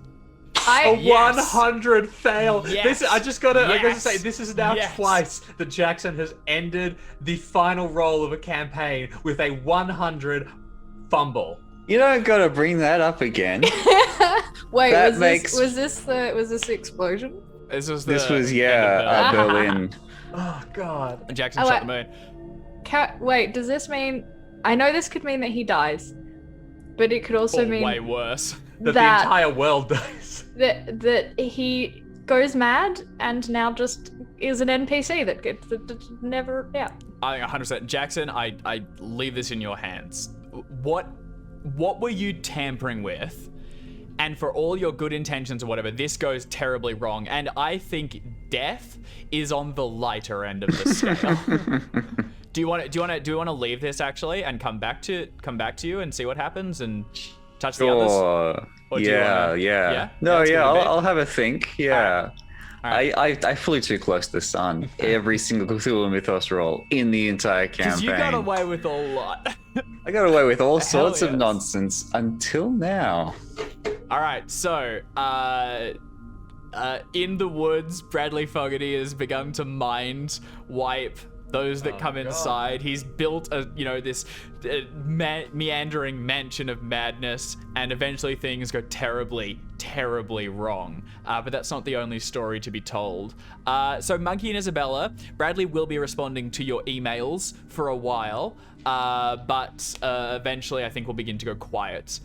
A 100 fail. Yes. I gotta say, this is now twice that Jackson has ended the final roll of a campaign with a 100 fumble. You don't gotta bring that up again. Wait, was this the explosion? This was Berlin. Oh god. Jackson shot the moon. Wait, does this mean? I know this could mean that he dies, but it could also mean way worse. That the entire world dies. That he goes mad and now just is an NPC that never. Yeah. I think 100%. Jackson, I leave this in your hands. What were you tampering with? And for all your good intentions or whatever, this goes terribly wrong. And I think death is on the lighter end of the scale. Do you want to leave this actually and come back to you and see what happens and touch the others? Or yeah. I'll have a think. Yeah. All right. I flew too close to the sun. Every single Cthulhu Mythos roll in the entire campaign. Because you got away with a lot. I got away with all sorts of nonsense until now. All right, so In the woods, Bradley Fogarty has begun to mind wipe those that come inside. He's built this meandering mansion of madness, and eventually things go terribly, terribly wrong. But that's not the only story to be told. So Monkey and Isabella, Bradley will be responding to your emails for a while, but eventually I think we'll begin to go quiet.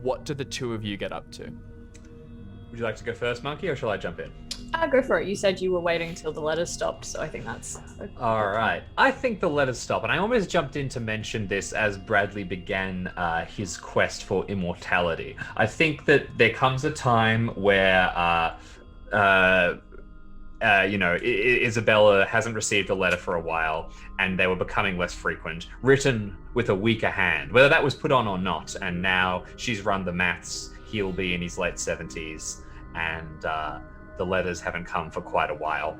What do the two of you get up to? Would you like to go first, Monkey, or shall I jump in? Go for it. You said you were waiting till the letters stopped, so I think that's... All right. I think the letters stop, and I almost jumped in to mention this as Bradley began his quest for immortality. I think that there comes a time where, Isabella hasn't received a letter for a while, and they were becoming less frequent, written with a weaker hand, whether that was put on or not, and now she's run the maths. He'll be in his late 70s, and the letters haven't come for quite a while.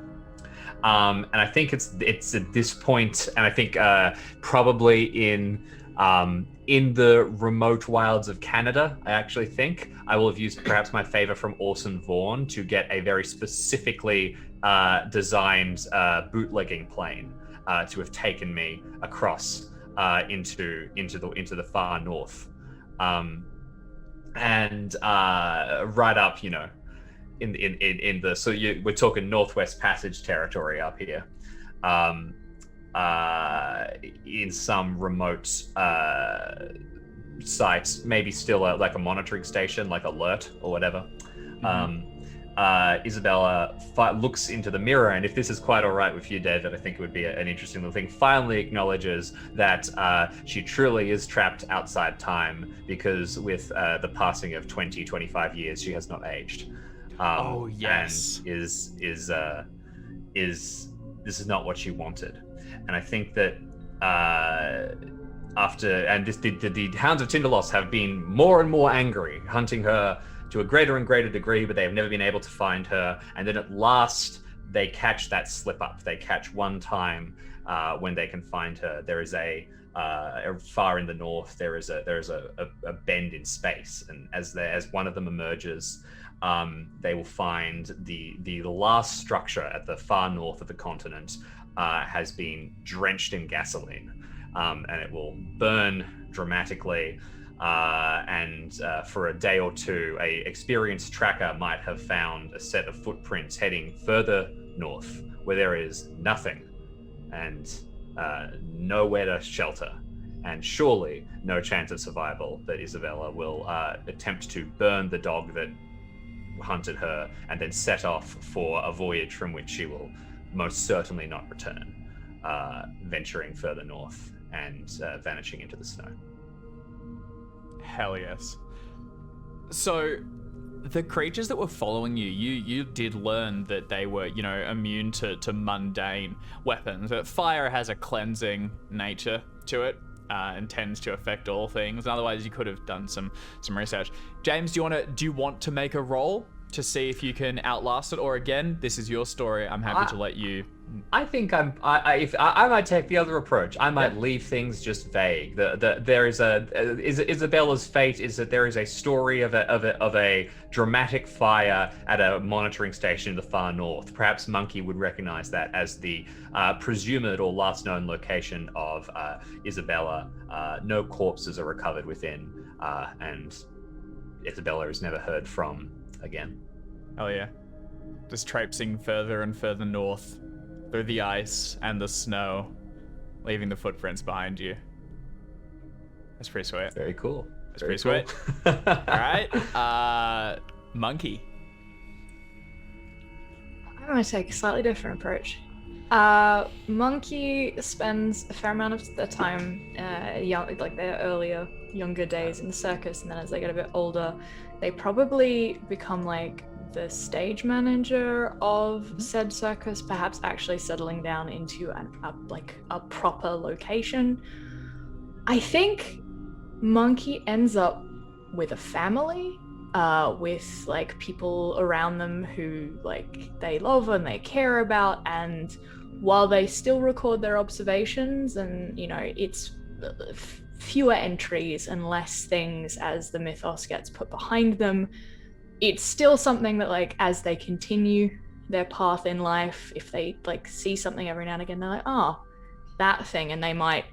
And I think it's at this point, and I think probably in the remote wilds of Canada, I actually think I will have used perhaps my favor from Orson Vaughan to get a very specifically designed bootlegging plane to have taken me across into the far north. And right up, in the we're talking Northwest Passage territory up here, in some remote site, maybe still like a monitoring station, like Alert or whatever. Isabella looks into the mirror, and if this is quite all right with you, David, I think it would be an interesting little thing. Finally acknowledges that she truly is trapped outside time, because with the passing of 25 years, she has not aged. Oh yes, and is this is not what she wanted, and I think that the Hounds of Tindalos have been more and more angry, hunting her to a greater and greater degree, but they have never been able to find her. And then at last, they catch that slip up. They catch one time when they can find her. There is far in the north, there is a bend in space, and as one of them emerges, they will find the last structure at the far north of the continent has been drenched in gasoline, and it will burn dramatically. And for a day or two, a experienced tracker might have found a set of footprints heading further north, where there is nothing and nowhere to shelter, and surely no chance of survival. That Isabella will attempt to burn the dog that hunted her, and then set off for a voyage from which she will most certainly not return, venturing further north and vanishing into the snow. Hell yes. So, the creatures that were following you did learn that they were, immune to mundane weapons. That fire has a cleansing nature to it, and tends to affect all things. Otherwise, you could have done some research. James, do you want to make a roll to see if you can outlast it, or again, this is your story. I'm happy to let you. I think I might take the other approach. I might leave things just vague. There is Isabella's fate is that there is a story of a dramatic fire at a monitoring station in the far north. Perhaps Monkey would recognize that as the presumed or last known location of Isabella. No corpses are recovered within, and Isabella is never heard from again. Oh yeah, just traipsing further and further north through the ice and the snow, leaving the footprints behind you. That's pretty sweet. Very cool. That's pretty sweet. All right, Monkey. I'm going to take a slightly different approach. Monkey spends a fair amount of their time, their younger days in the circus, and then as they get a bit older, they probably become like the stage manager of said circus, perhaps actually settling down into a proper location. I think Monkey ends up with a family, with like people around them who like they love and they care about, and while they still record their observations, and it's fewer entries and less things as the mythos gets put behind them, it's still something that, like, as they continue their path in life, if they like see something every now and again, they're like, oh, that thing, and they might,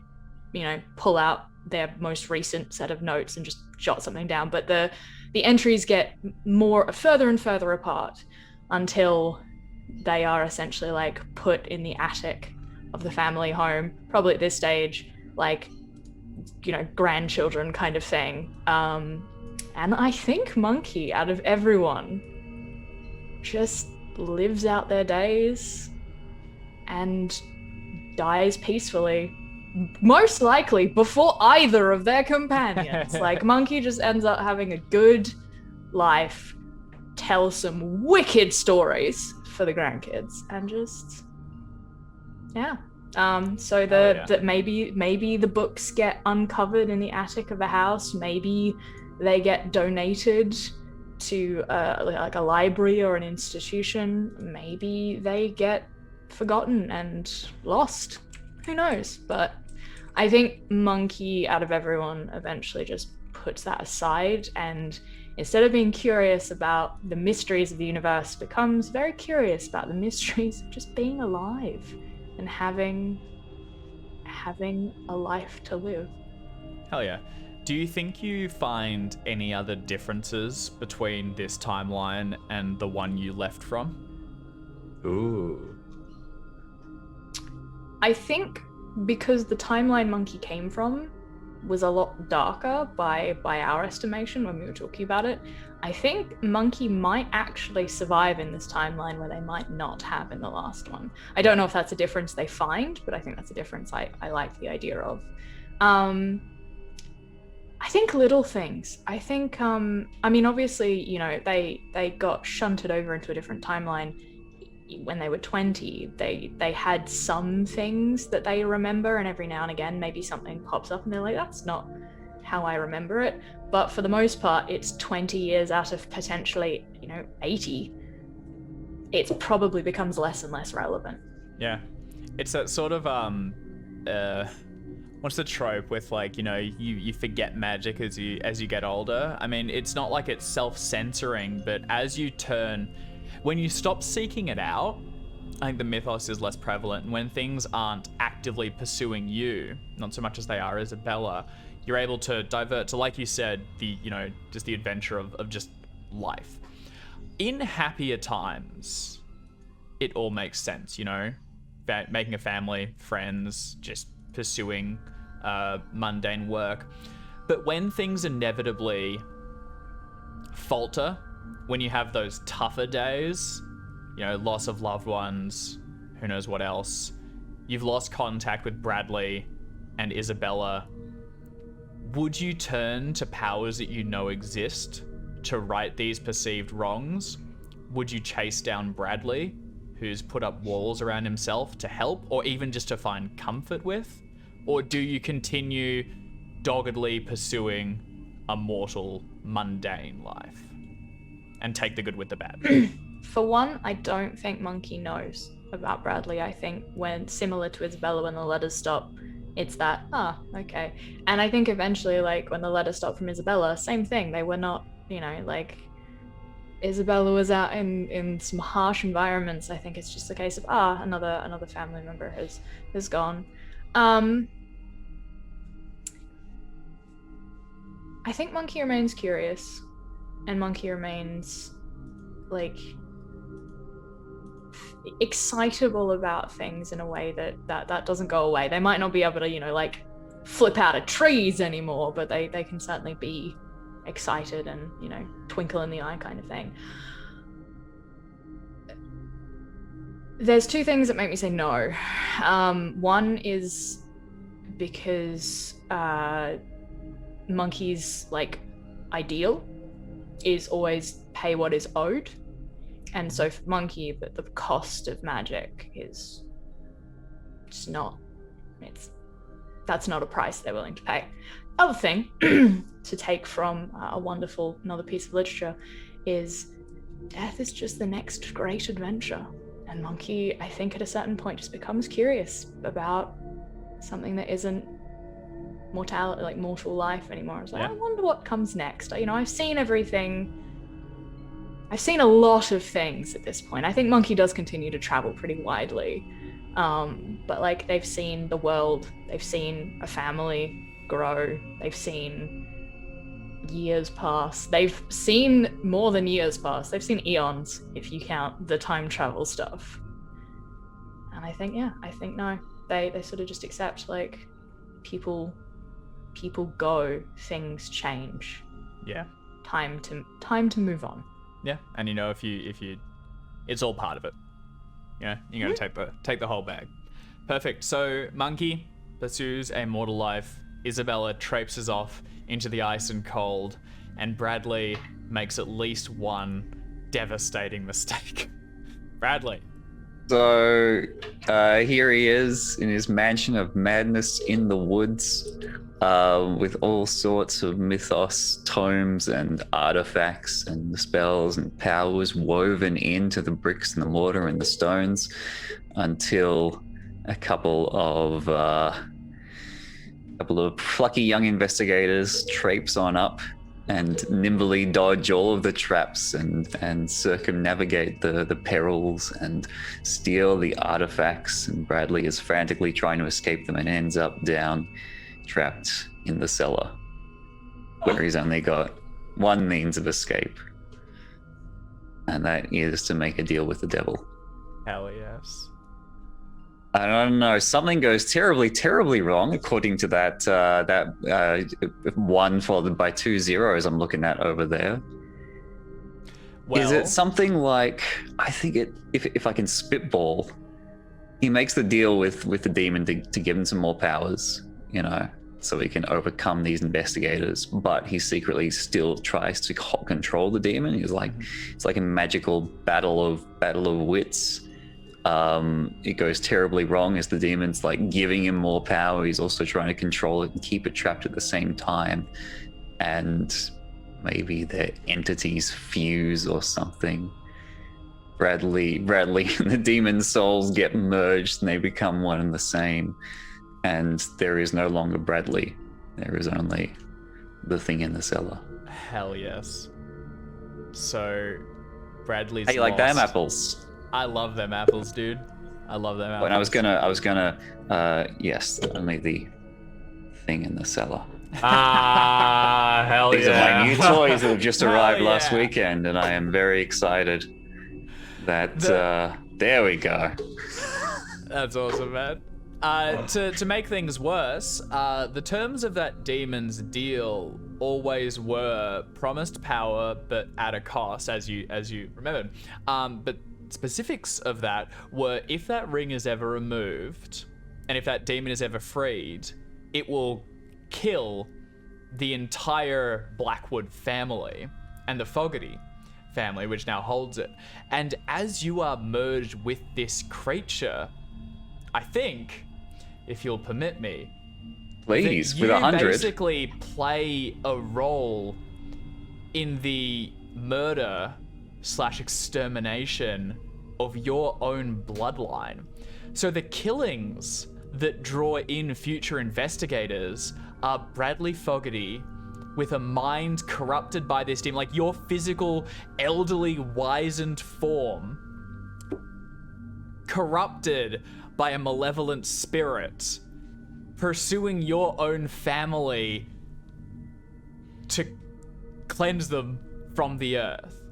you know, pull out their most recent set of notes and just jot something down. But the entries get further and further apart until they are essentially like put in the attic of the family home, probably at this stage, like, you know, grandchildren kind of thing. And I think Monkey, out of everyone, just lives out their days and dies peacefully, most likely before either of their companions. Like, Monkey just ends up having a good life, tells some wicked stories for the grandkids, and just, yeah. So that maybe the books get uncovered in the attic of the house. Maybe they get donated to like a library or an institution. Maybe they get forgotten and lost. Who knows? But I think Monkey, out of everyone, eventually just puts that aside, and instead of being curious about the mysteries of the universe, becomes very curious about the mysteries of just being alive and having a life to live. Hell yeah. Do you think you find any other differences between this timeline and the one you left from? Ooh. I think because the timeline Monkey came from was a lot darker by our estimation when we were talking about it, I think Monkey might actually survive in this timeline where they might not have in the last one. I don't know if that's a difference they find, but I think that's a difference I like the idea of. I think little things. I think, I mean, obviously, you know, they got shunted over into a different timeline when they were 20. They had some things that they remember, and every now and again, maybe something pops up and they're like, that's not how I remember it. But for the most part, it's 20 years out of potentially, you know, 80. It probably becomes less and less relevant. Yeah. It's that sort of, what's the trope with, like, you know, you forget magic as you get older? I mean, it's not like it's self-censoring, but as you turn, when you stop seeking it out, I think the mythos is less prevalent. And when things aren't actively pursuing you, not so much as they are Isabella, you're able to divert to, like you said, the, you know, just the adventure of just life. In happier times, it all makes sense, you know? Making a family, friends, just pursuing mundane work. But when things inevitably falter, when you have those tougher days, you know, loss of loved ones, who knows what else, you've lost contact with Bradley and Isabella, would you turn to powers that you know exist to right these perceived wrongs? Would you chase down Bradley, who's put up walls around himself, to help, or even just to find comfort with? Or do you continue doggedly pursuing a mortal, mundane life and take the good with the bad? For one, I don't think Monkey knows about Bradley. I think when, similar to Isabella, when the letters stop, it's that, okay. And I think eventually, like, when the letters stopped from Isabella, same thing. They were not, you know, like, Isabella was out in some harsh environments. I think it's just a case of, another family member has gone. I think Monkey remains curious, and Monkey remains, like, excitable about things in a way that doesn't go away. They might not be able to, you know, like, flip out of trees anymore, but they can certainly be excited and, you know, twinkle in the eye kind of thing. There's two things that make me say no. One is because Monkey's, like, ideal is always pay what is owed. And so for Monkey, the cost of magic is just that's not a price they're willing to pay. Other thing to take from another piece of literature is death is just the next great adventure. And Monkey, I think at a certain point, just becomes curious about something that isn't mortality, like mortal life anymore. It's like, I wonder what comes next. You know, I've seen everything. I've seen a lot of things at this point. I think Monkey does continue to travel pretty widely. But like they've seen the world, they've seen a family grow, they've seen years pass. They've seen more than years pass. They've seen eons, if you count the time travel stuff. And I think, no. They sort of just accept, like, people go, things change. Yeah. Time to move on. Yeah, and if you, it's all part of it. Yeah, you're gonna take the whole bag. Perfect. So Monkey pursues a mortal life. Isabella traipses off into the ice and cold, and Bradley makes at least one devastating mistake. Bradley. So here he is in his mansion of madness in the woods, with all sorts of mythos, tomes and artifacts and spells and powers woven into the bricks and the mortar and the stones, until a couple of plucky young investigators traipse on up and nimbly dodge all of the traps and circumnavigate the perils and steal the artifacts. And Bradley is frantically trying to escape them and ends up down, trapped in the cellar, where he's only got one means of escape, and that is to make a deal with the devil. Hell yes. I don't know. Something goes terribly, terribly wrong, according to that one followed by 2 zeros I'm looking at over there. Well, is it something like, I think if I can spitball, he makes the deal with the demon to give him some more powers, so he can overcome these investigators, but he secretly still tries to control the demon. He's like, it's like a magical battle of wits. It goes terribly wrong as the demon's like giving him more power. He's also trying to control it and keep it trapped at the same time. And maybe their entities fuse or something. Bradley and the demon's souls get merged and they become one and the same. And there is no longer Bradley. There is only the thing in the cellar. Hell yes. So Bradley's How you like them apples? I love them apples, dude. I love them apples. When I was gonna, yes, only the thing in the cellar. Ah, hell These yeah. are my new toys that have just arrived Hell last yeah. weekend, and I am very excited that, there we go. That's awesome, man. To make things worse, the terms of that demon's deal always were promised power, but at a cost, as you remembered. But specifics of that were, if that ring is ever removed, and if that demon is ever freed, it will kill the entire Blackwood family and the Fogarty family, which now holds it. And as you are merged with this creature, I think, if you'll permit me, Please, that with 100. you basically play a role in the murder/extermination of your own bloodline. So the killings that draw in future investigators are Bradley Fogarty with a mind corrupted by this demon, like your physical, elderly, wizened form, corrupted by a malevolent spirit, pursuing your own family to cleanse them from the earth.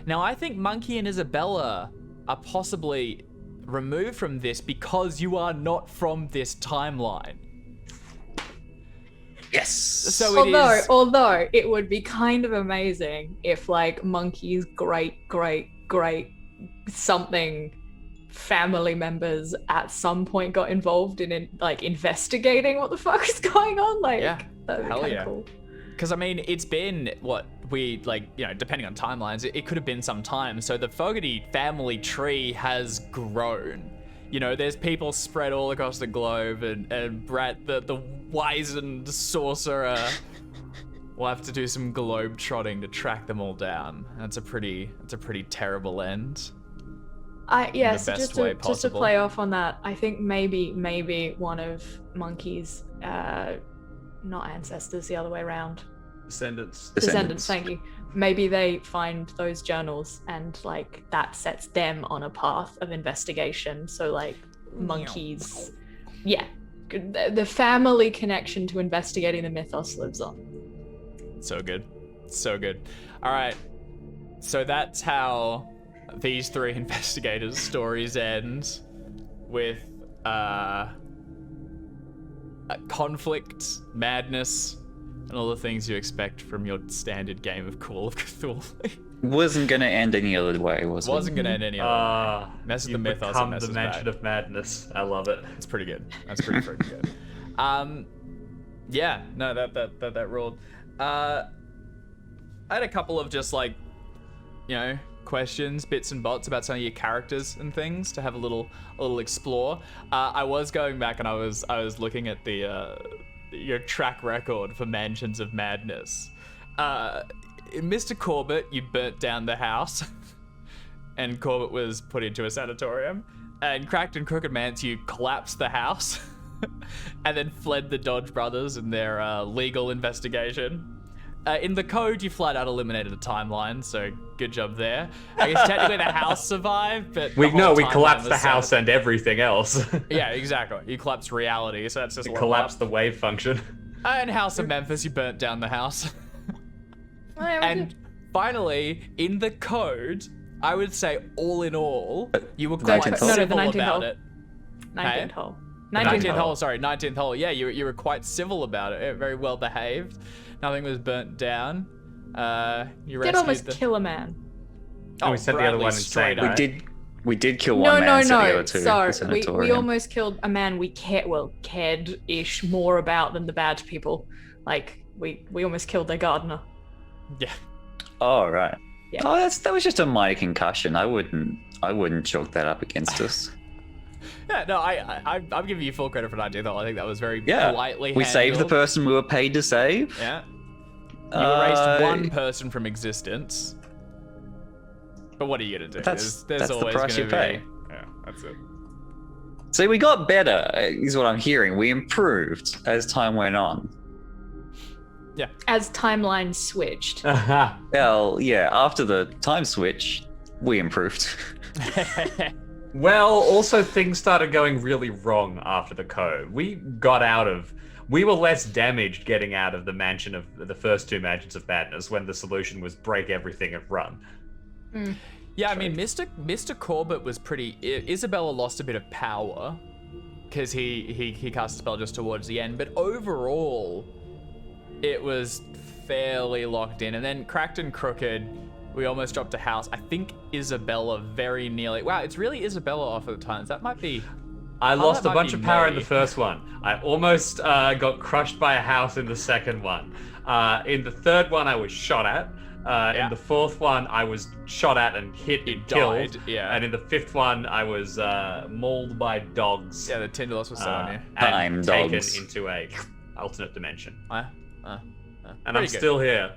Now, I think Monkey and Isabella are possibly removed from this because you are not from this timeline. Yes. So Although it would be kind of amazing if like Monkey's great something family members at some point got involved in like investigating what the fuck is going on. Like, Yeah. that would be Hell kind of yeah. cool. Because, I mean, it's been, depending on timelines, it could have been some time. So the Fogarty family tree has grown. There's people spread all across the globe, and Brad, the wizened sorcerer, will have to do some globe trotting to track them all down. That's a pretty terrible end. Yes, best just way to possible. play off on that, I think maybe one of Monkey's, not ancestors, the other way around, Descendants, thank you. Maybe they find those journals and like that sets them on a path of investigation. So like monkeys, yeah, the family connection to investigating the mythos lives on. So good. So good. All right. So that's how these three investigators' stories end, with conflict, madness, and all the things you expect from your standard game of Call of Cthulhu. Wasn't gonna end any other way, was it? Wasn't gonna end any other way. Messes the You've mythos and become messes the mansion back. of madness. I love it. It's pretty good. That's pretty freaking good. Yeah, no, that ruled. I had a couple of just like, questions, bits and bots about some of your characters and things to have a little explore. I was going back and I was looking at your track record for Mansions of Madness. Mr. Corbett, you burnt down the house, and Corbett was put into a sanatorium. And Cracked and Crooked Mance, you collapsed the house, and then fled the Dodge brothers in their legal investigation. In the code, you flat out eliminated a timeline, so good job there. I guess technically the house survived, but We the whole timeline collapsed the was house and everything else. Yeah, exactly. You collapsed reality, so that's just We collapsed the wave function. And House of Memphis, you burnt down the house. And finally, in the code, I would say all in all, you were quite 19th hole. civil No, the 19th about hole. it. 19th hole. 19th hole, sorry, 19th hole. Yeah, you were quite civil about it. Very well behaved. Nothing was burnt down. You Did rescued almost the... kill a man. And we set the other Bradley one straight insane, up. right? We did kill one man, set the other two. So the we sanatorium. almost killed a man we cared-ish more about than the bad people. Like we almost killed their gardener. Yeah. Oh right. Yeah. Oh, that was just a minor concussion. I wouldn't chalk that up against us. Yeah, no, I'm giving you full credit for 19th hole. I think that was very Yeah. politely We saved the handled. person we were paid to save. Yeah. You erased one Uh, person from existence. But what are you gonna do? That's There's the always price you gonna pay. be... Yeah, that's it. See, we got better, is what I'm hearing. We improved as time went on. As timelines switched. Aha. Well, yeah, after the time switch, we improved. Well, also things started going really wrong after the code. We were less damaged getting out of the first two mansions of madness when the solution was break everything and run. Yeah, I mean, Mr. Corbett was pretty... Isabella lost a bit of power because he cast a spell just towards the end, but overall, it was fairly locked in. And then Cracked and Crooked, we almost dropped a house. I think Isabella very nearly... Wow, it's really Isabella off at the times. That might be... I lost that a might bunch be of power in me. the first one. I almost got crushed by a house in the second one. In the third one, I was shot at. In the fourth one, I was shot at and hit and killed. died, yeah. And in the fifth one, I was mauled by dogs. Yeah, the Tindalos was still on you. Time and taken dogs. into a alternate dimension. And Pretty I'm good. still here.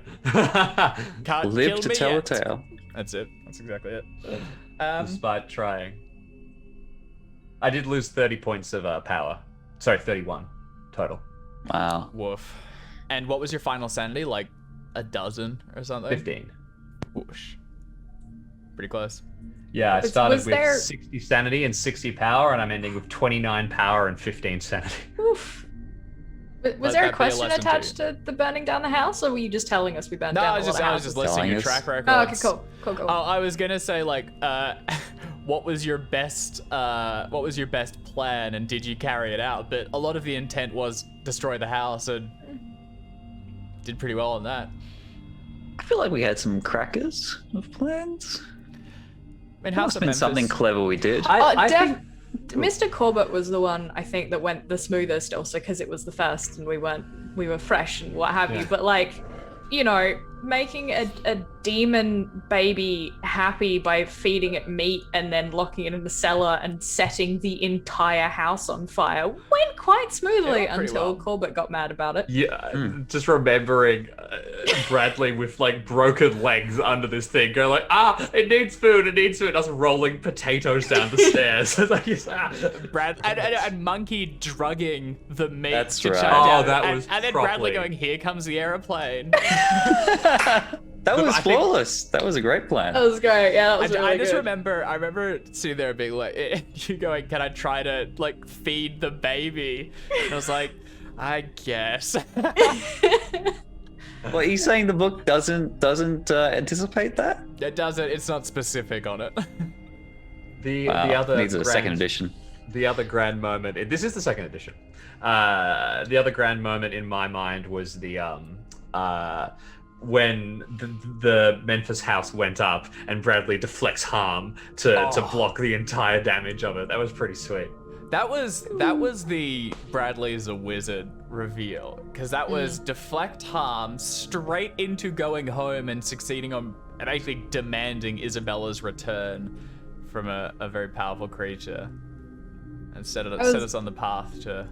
Can't Live kill to me tell yet. a tale. That's it. That's exactly it. Despite trying. I did lose 30 points of power. Sorry, 31 total. Wow. Woof. And what was your final sanity? Like a dozen or something? 15. Whoosh. Pretty close. Yeah, I Was started with there- 60 sanity and 60 power, and I'm ending with 29 power and 15 sanity. Oof. Was Let there that a be a question lesson to attached to the burning down the house, or were you just telling us we burned No, down I was all just the I was houses? just listing your Telling us. track record. Oh, okay, cool. Oh, I was gonna say like, what was your best plan, and did you carry it out? But a lot of the intent was destroy the house, and did pretty well on that. I feel like we had some crackers of plans. I mean, Must House have of been Memphis. something clever we did. I think Mr. Corbett was the one I think that went the smoothest, also because it was the first and we were fresh and what have you. Yeah. But like, making a demon baby happy by feeding it meat and then locking it in the cellar and setting the entire house on fire went quite smoothly until Corbett got mad about it. Yeah, just remembering Bradley with like broken legs under this thing, going like, it needs food, us rolling potatoes down the stairs. It's like, Brad and Monkey drugging the meat That's to right. chug down. That was and then properly. Bradley going, "Here comes the airplane." That was flawless. That was a great plan. That was great. Yeah, that was really I just good. remember sitting there being like, you going, "Can I try to like feed the baby?" And I was like, "I guess." Well, are you saying the book doesn't anticipate that? It doesn't. It's not specific on it. The other needs a grand, second edition. The other grand moment. This is the second edition. The other grand moment in my mind was the when the Memphis house went up and Bradley deflects harm to block the entire damage of it. That was pretty sweet. That was the Bradley's a wizard reveal, because that was deflect harm straight into going home and succeeding on and actually demanding Isabella's return from a very powerful creature, and set us on the path to.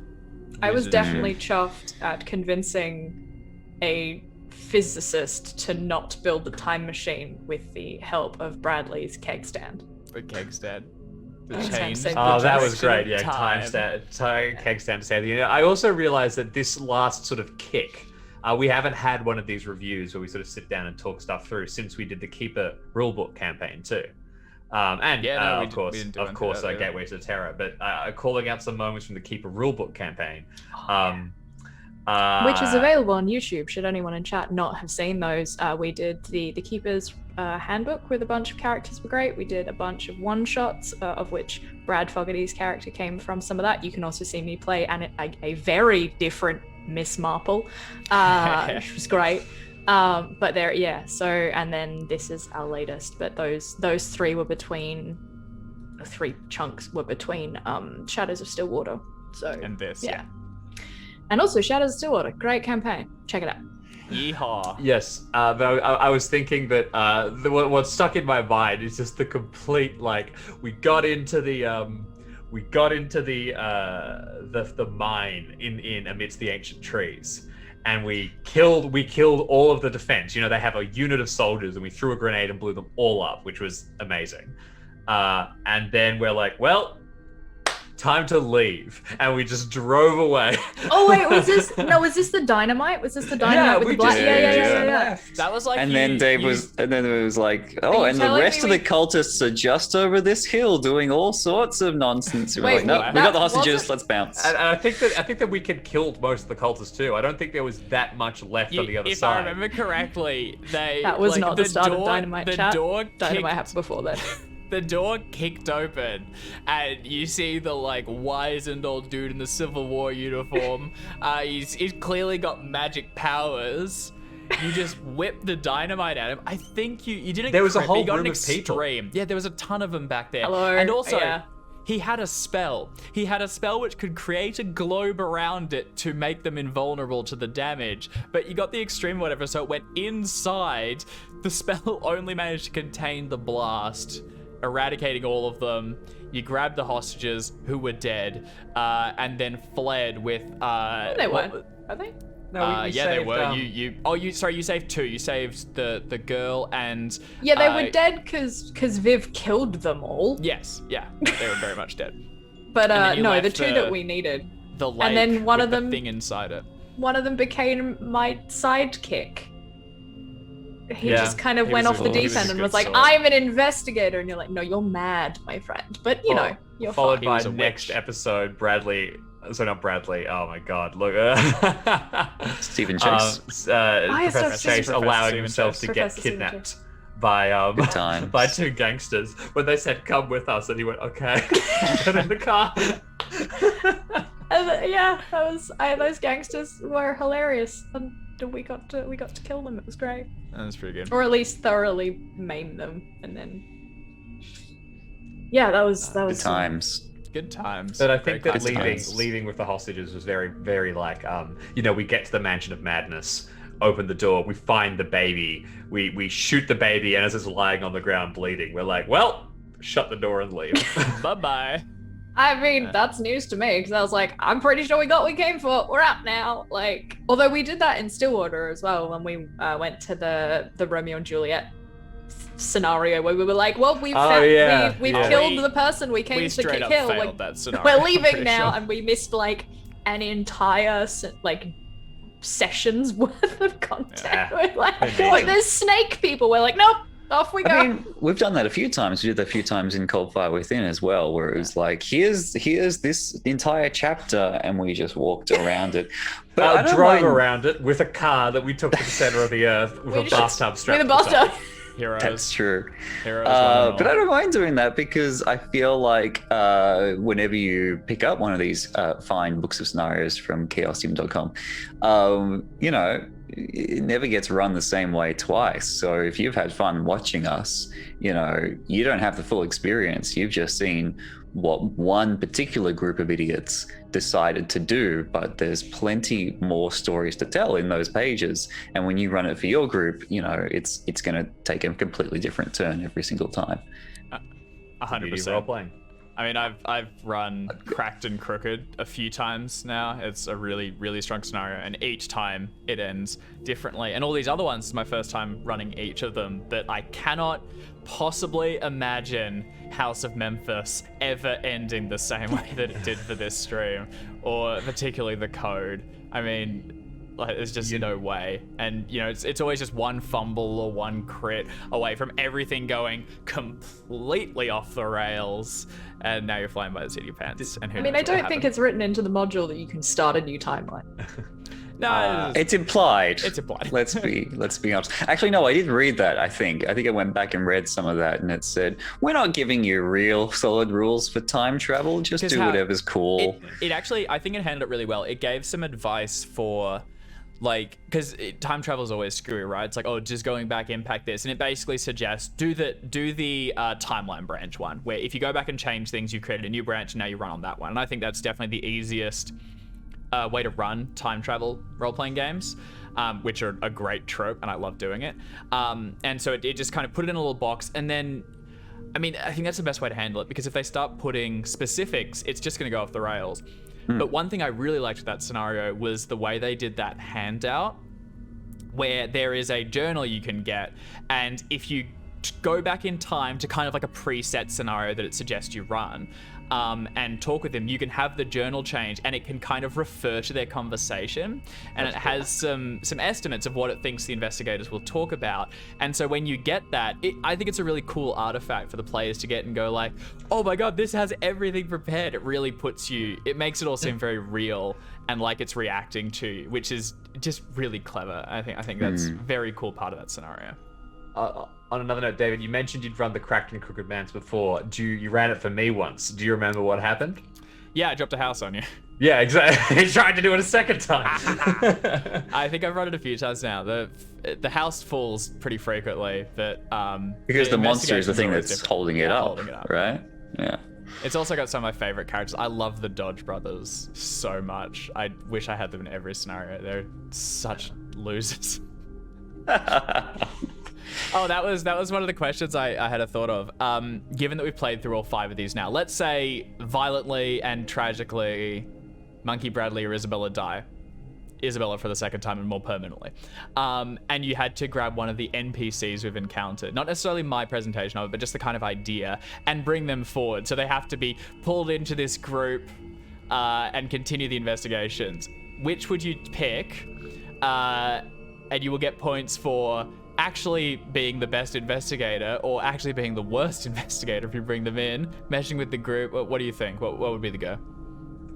I was wizardry. definitely chuffed at convincing a physicist to not build the time machine with the help of Bradley's keg stand. The keg stand. The Time chain. save Oh, the that was direction great. of Yeah, time. keg stand to save the. I also realized that this last sort of kick, we haven't had one of these reviews where we sort of sit down and talk stuff through since we did the Keeper rulebook campaign too. Of course, Gateways to Terror. But calling out some moments from the Keeper rulebook campaign, Which is available on YouTube, should anyone in chat not have seen those. We did the Keeper's handbook with a bunch of characters were great. We did a bunch of one-shots, of which Brad Fogarty's character came from some of that. You can also see me play a very different Miss Marple, which was great. But there, yeah, so, and then this is our latest, but those three chunks were between Shadows of Stillwater. So, And this, yeah. And also Shadows of Stillwater, great campaign. Check it out. Yeehaw. yes, but I was thinking that what stuck in my mind is just the complete we got into the mine in amidst the ancient trees. And we killed all of the defense. You know, they have a unit of soldiers, and we threw a grenade and blew them all up, which was amazing. And then we're like, well, time to leave, and we just drove away. Oh wait, was this the dynamite? Was this the dynamite with the black? Yeah. That was like. And then it was like, oh, and the rest of the cultists are just over this hill doing all sorts of nonsense. We're like, no, we got the hostages. Let's bounce. And I think that we killed most of the cultists too. I don't think there was that much left on the other if side. I remember correctly, that was not the start of Dynamite chat. Dynamite happened before that. The door kicked open, and you see the wizened old dude in the Civil War uniform. He's clearly got magic powers. You just whip the dynamite at him. I think you didn't. There was a whole you got room an of people. extreme. Yeah, there was a ton of them back there. Hello. And also, yeah. he had a spell. He had a spell which could create a globe around it to make them invulnerable to the damage. But you got the extreme or whatever, so it went inside. The spell only managed to contain the blast, eradicating all of them. You grabbed the hostages who were dead, and then fled with. They were. Are they? No, we yeah, saved, they were. You saved two. You saved the girl and. Yeah, they were dead because Viv killed them all. Yes, yeah, they were very much dead. But then you no, the left two that we needed. The lake And then one with of the them- thing inside it. One of them became my sidekick. He Yeah, just kind of he went was off a- the he deep was a end and good was like, sort. I'm an investigator. And you're like, no, you're mad, my friend. But, you know, you're Followed fine. He by was a next witch. episode, Bradley. So not Bradley. Oh my God! Look, Stephen Chase. Professor so Chase Professor allowing Stephen himself Chase. to Professor get Stephen kidnapped by Good times. by two gangsters when they said come with us, and he went okay. Get in the car. Yeah, those gangsters were hilarious. And we got to kill them. It was great. That's pretty good. Or at least thoroughly maim them. And then... Yeah, that was Good times. Good times. But I think Great that times. leaving with the hostages was very, very we get to the Mansion of Madness open the door, we find the baby, we shoot the baby, and as it's lying on the ground bleeding, we're like, well, shut the door and leave. Bye-bye. I mean, that's news to me because I was like, I'm pretty sure we got what we came for. We're out now. Like, although we did that in Stillwater as well when we went to the Romeo and Juliet scenario where we were like, well, we've killed the person we came to kill. Failed that scenario, we're leaving now, and we missed like an entire like session's worth of content. We're like, there's snake people. We're like, nope. Off we go. I mean, we've done that a few times. We did that a few times in Cold Fire Within as well, where it was like, here's this entire chapter, and we just walked around it. But I drove around it with a car that we took to the center of the earth with a bathtub strap. With a bathtub. Heroes. That's true. Heroes. But I don't mind doing that because I feel like whenever you pick up one of these fine books of scenarios from chaosium.com, you know, it never gets run the same way twice. So if you've had fun watching us, you know, you don't have the full experience. You've just seen what one particular group of idiots decided to do, but there's plenty more stories to tell in those pages. And when you run it for your group, you know, it's going to take a completely different turn every single time. 100% role playing. I mean, I've run Cracked and Crooked a few times now. It's a really, really strong scenario, and each time it ends differently. And all these other ones is my first time running each of them, but I cannot possibly imagine House of Memphis ever ending the same way that it did for this stream, or particularly the code. I mean, like, there's just no way. And, you know, it's always just one fumble or one crit away from everything going completely off the rails. And now you're flying by the seat of your pants. And I mean, I don't think it's written into the module that you can start a new timeline. No, it's implied. It's implied. Let's be honest. Actually, no, I did read that. I think I went back and read some of that, and it said we're not giving you real solid rules for time travel. Just do whatever's cool. It actually, I think it handled it really well. It gave some advice for, like, because time travel is always screwy, right? It's like, oh, just going back impact this, and it basically suggests do the timeline branch one, where if you go back and change things, you create a new branch, and now you run on that one. And I think that's definitely the easiest way to run time travel role-playing games, which are a great trope, and I love doing it. And so it just kind of put it in a little box, and then, I mean, I think that's the best way to handle it, because if they start putting specifics, it's just going to go off the rails. But one thing I really liked with that scenario was the way they did that handout, where there is a journal you can get, and if you go back in time to kind of like a preset scenario that it suggests you run, and talk with them, you can have the journal change, and it can kind of refer to their conversation, and it has some estimates of what it thinks the investigators will talk about. And so when you get that, I think it's a really cool artifact for the players to get and go like, oh my god, this has everything prepared. It really it makes it all seem very real and like it's reacting to you, which is just really clever. I think that's a very cool part of that scenario. On another note, David, you mentioned you'd run the Cracked and Crooked Mans before. You ran it for me once. Do you remember what happened? Yeah, I dropped a house on you. Yeah, exactly. He tried to do it a second time. I think I've run it a few times now. The house falls pretty frequently, but because the monster is the thing that's holding it up, right? Yeah. It's also got some of my favorite characters. I love the Dodge brothers so much. I wish I had them in every scenario. They're such losers. Oh, that was one of the questions I had a thought of. Given that we've played through all 5 of these now, let's say violently and tragically Monkey, Bradley, or Isabella die. Isabella for the second time and more permanently. And you had to grab one of the NPCs we've encountered. Not necessarily my presentation of it, but just the kind of idea, and bring them forward. So they have to be pulled into this group and continue the investigations. Which would you pick? And you will get points for actually being the best investigator or actually being the worst investigator if you bring them in, meshing with the group. What do you think? What would be the go?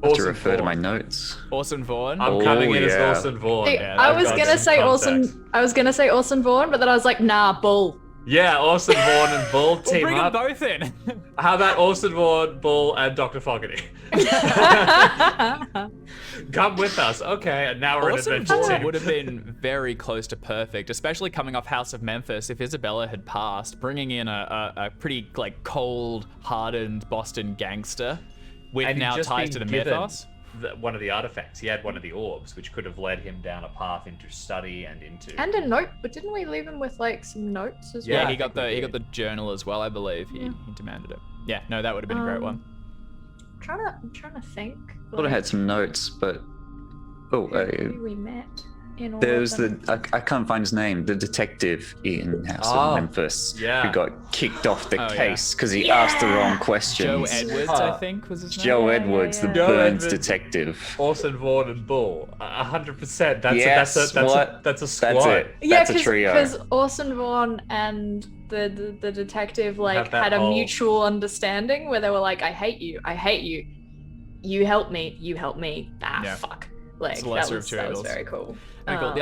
I have to refer to my notes. Orson Vaughn. I'm coming in as Orson Vaughn. I was gonna say Orson Vaughn, but then I was like, nah, Bull. Yeah, Orson Vaughn and Bull team bring up. Them both in. How about Orson Vaughn, Bull, and Dr. Fogarty? Come with us. Okay, and now we're Orson in adventure Vaughn team. would have been very close to perfect, especially coming off House of Memphis. If Isabella had passed, bringing in a pretty like cold, hardened Boston gangster with And now just ties to been the given mythos. one of the artifacts. He had one of the orbs, which could have led him down a path into study and into. And a note, but didn't we leave him with like some notes as Yeah, well? he got the journal as well, I believe. He demanded it. Yeah, no, that would have been a great one. I'm trying to think. I thought I had some notes, but Who we met in all there's of them. I can't find his name. The detective in House Oh, of Memphis yeah. who got kicked off the Oh, yeah. case because he asked the wrong questions. Joe Edwards, I think, was his name. Joe Yeah, Edwards, yeah, the yeah. Burns Joe Edwards. detective. Orson, Vaughn, and Bull. 100%. Yes, That's a squad. That's it. Yeah, That's a trio. because Orson Vaughn and the detective Have that had a whole- mutual understanding where they were like, I hate you, you help me, you help me. Ah, Yeah. fuck. Like It's that the lesser of was, two that was evils. very cool. Very cool.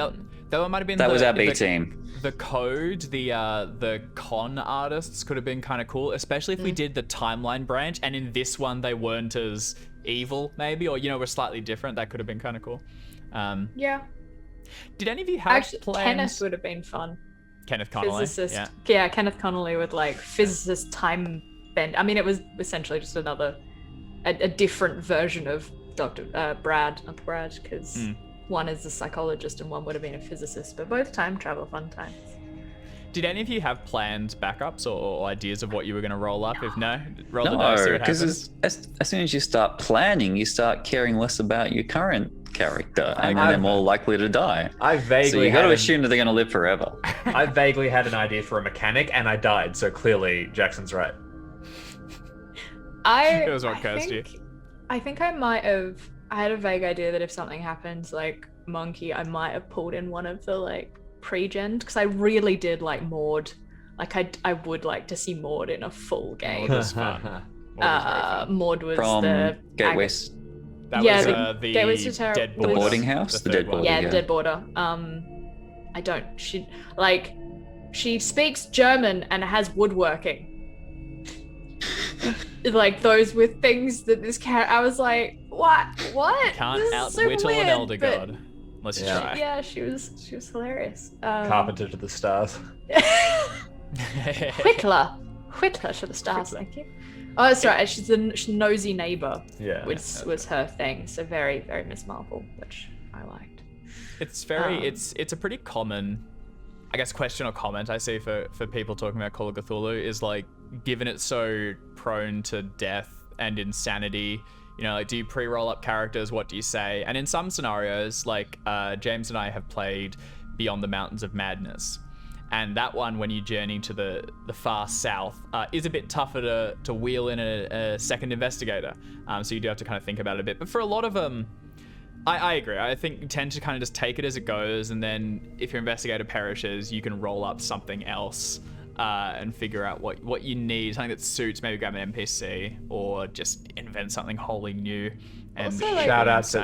That one might have been That was our B team. The code, the con artists could have been kind of cool, especially if we did the timeline branch, and in this one they weren't as evil, maybe, or were slightly different. That could have been kind of cool. Yeah. Did any of you have Actually, plans? Kenneth would have been fun. Kenneth Connolly. Physicist. Yeah. Kenneth Connolly with like physicist time bend. I mean, it was essentially just a different version of Dr. Brad, because one is a psychologist and one would have been a physicist, but both time travel fun times. Did any of you have planned backups or ideas of what you were going to roll up? If no, roll the dice, see No, what happens. because as soon as you start planning, you start caring less about your current character, and then I've- they're more likely to die. I vaguely So you got to had assume that they're going to live forever. I vaguely had an idea for a mechanic, and I died. So clearly, Jackson's right. It was what cursed you. I think I had a vague idea that if something happens like Monkey, I might have pulled in one of the like pre-gen, because I really did like Maud. Like I would like to see Maud in a full game. Maud was fun. Maud was From the Gateway, That Yeah, was the the Gateway to Terror- dead the border. boarding house, the third dead one. border. yeah, yeah. Dead Border. She speaks German and has woodworking. Like those with things that this character, I was like, what? Can't This is outwittle super an weird, elder but- god unless you Yeah. try. Yeah, she was hilarious. Carpenter to the stars. Whittler to the stars, thank you. Oh, that's right. She's the nosy neighbor, Yeah. which was her thing. So very, very Miss Marple, which I liked. It's very, it's a pretty common, I guess, question or comment I see for people talking about Call of Cthulhu is like, given it's so prone to death and insanity, like, do you pre-roll up characters? What do you say? And in some scenarios, like James and I have played Beyond the Mountains of Madness. And that one, when you journey to the far south, is a bit tougher to wheel in a second investigator. So you do have to kind of think about it a bit. But for a lot of them, I agree. I think you tend to kind of just take it as it goes. And then if your investigator perishes, you can roll up something else and figure out what you need. Something that suits, maybe grab an NPC or just invent something wholly new. And Also, like- Shout out insane.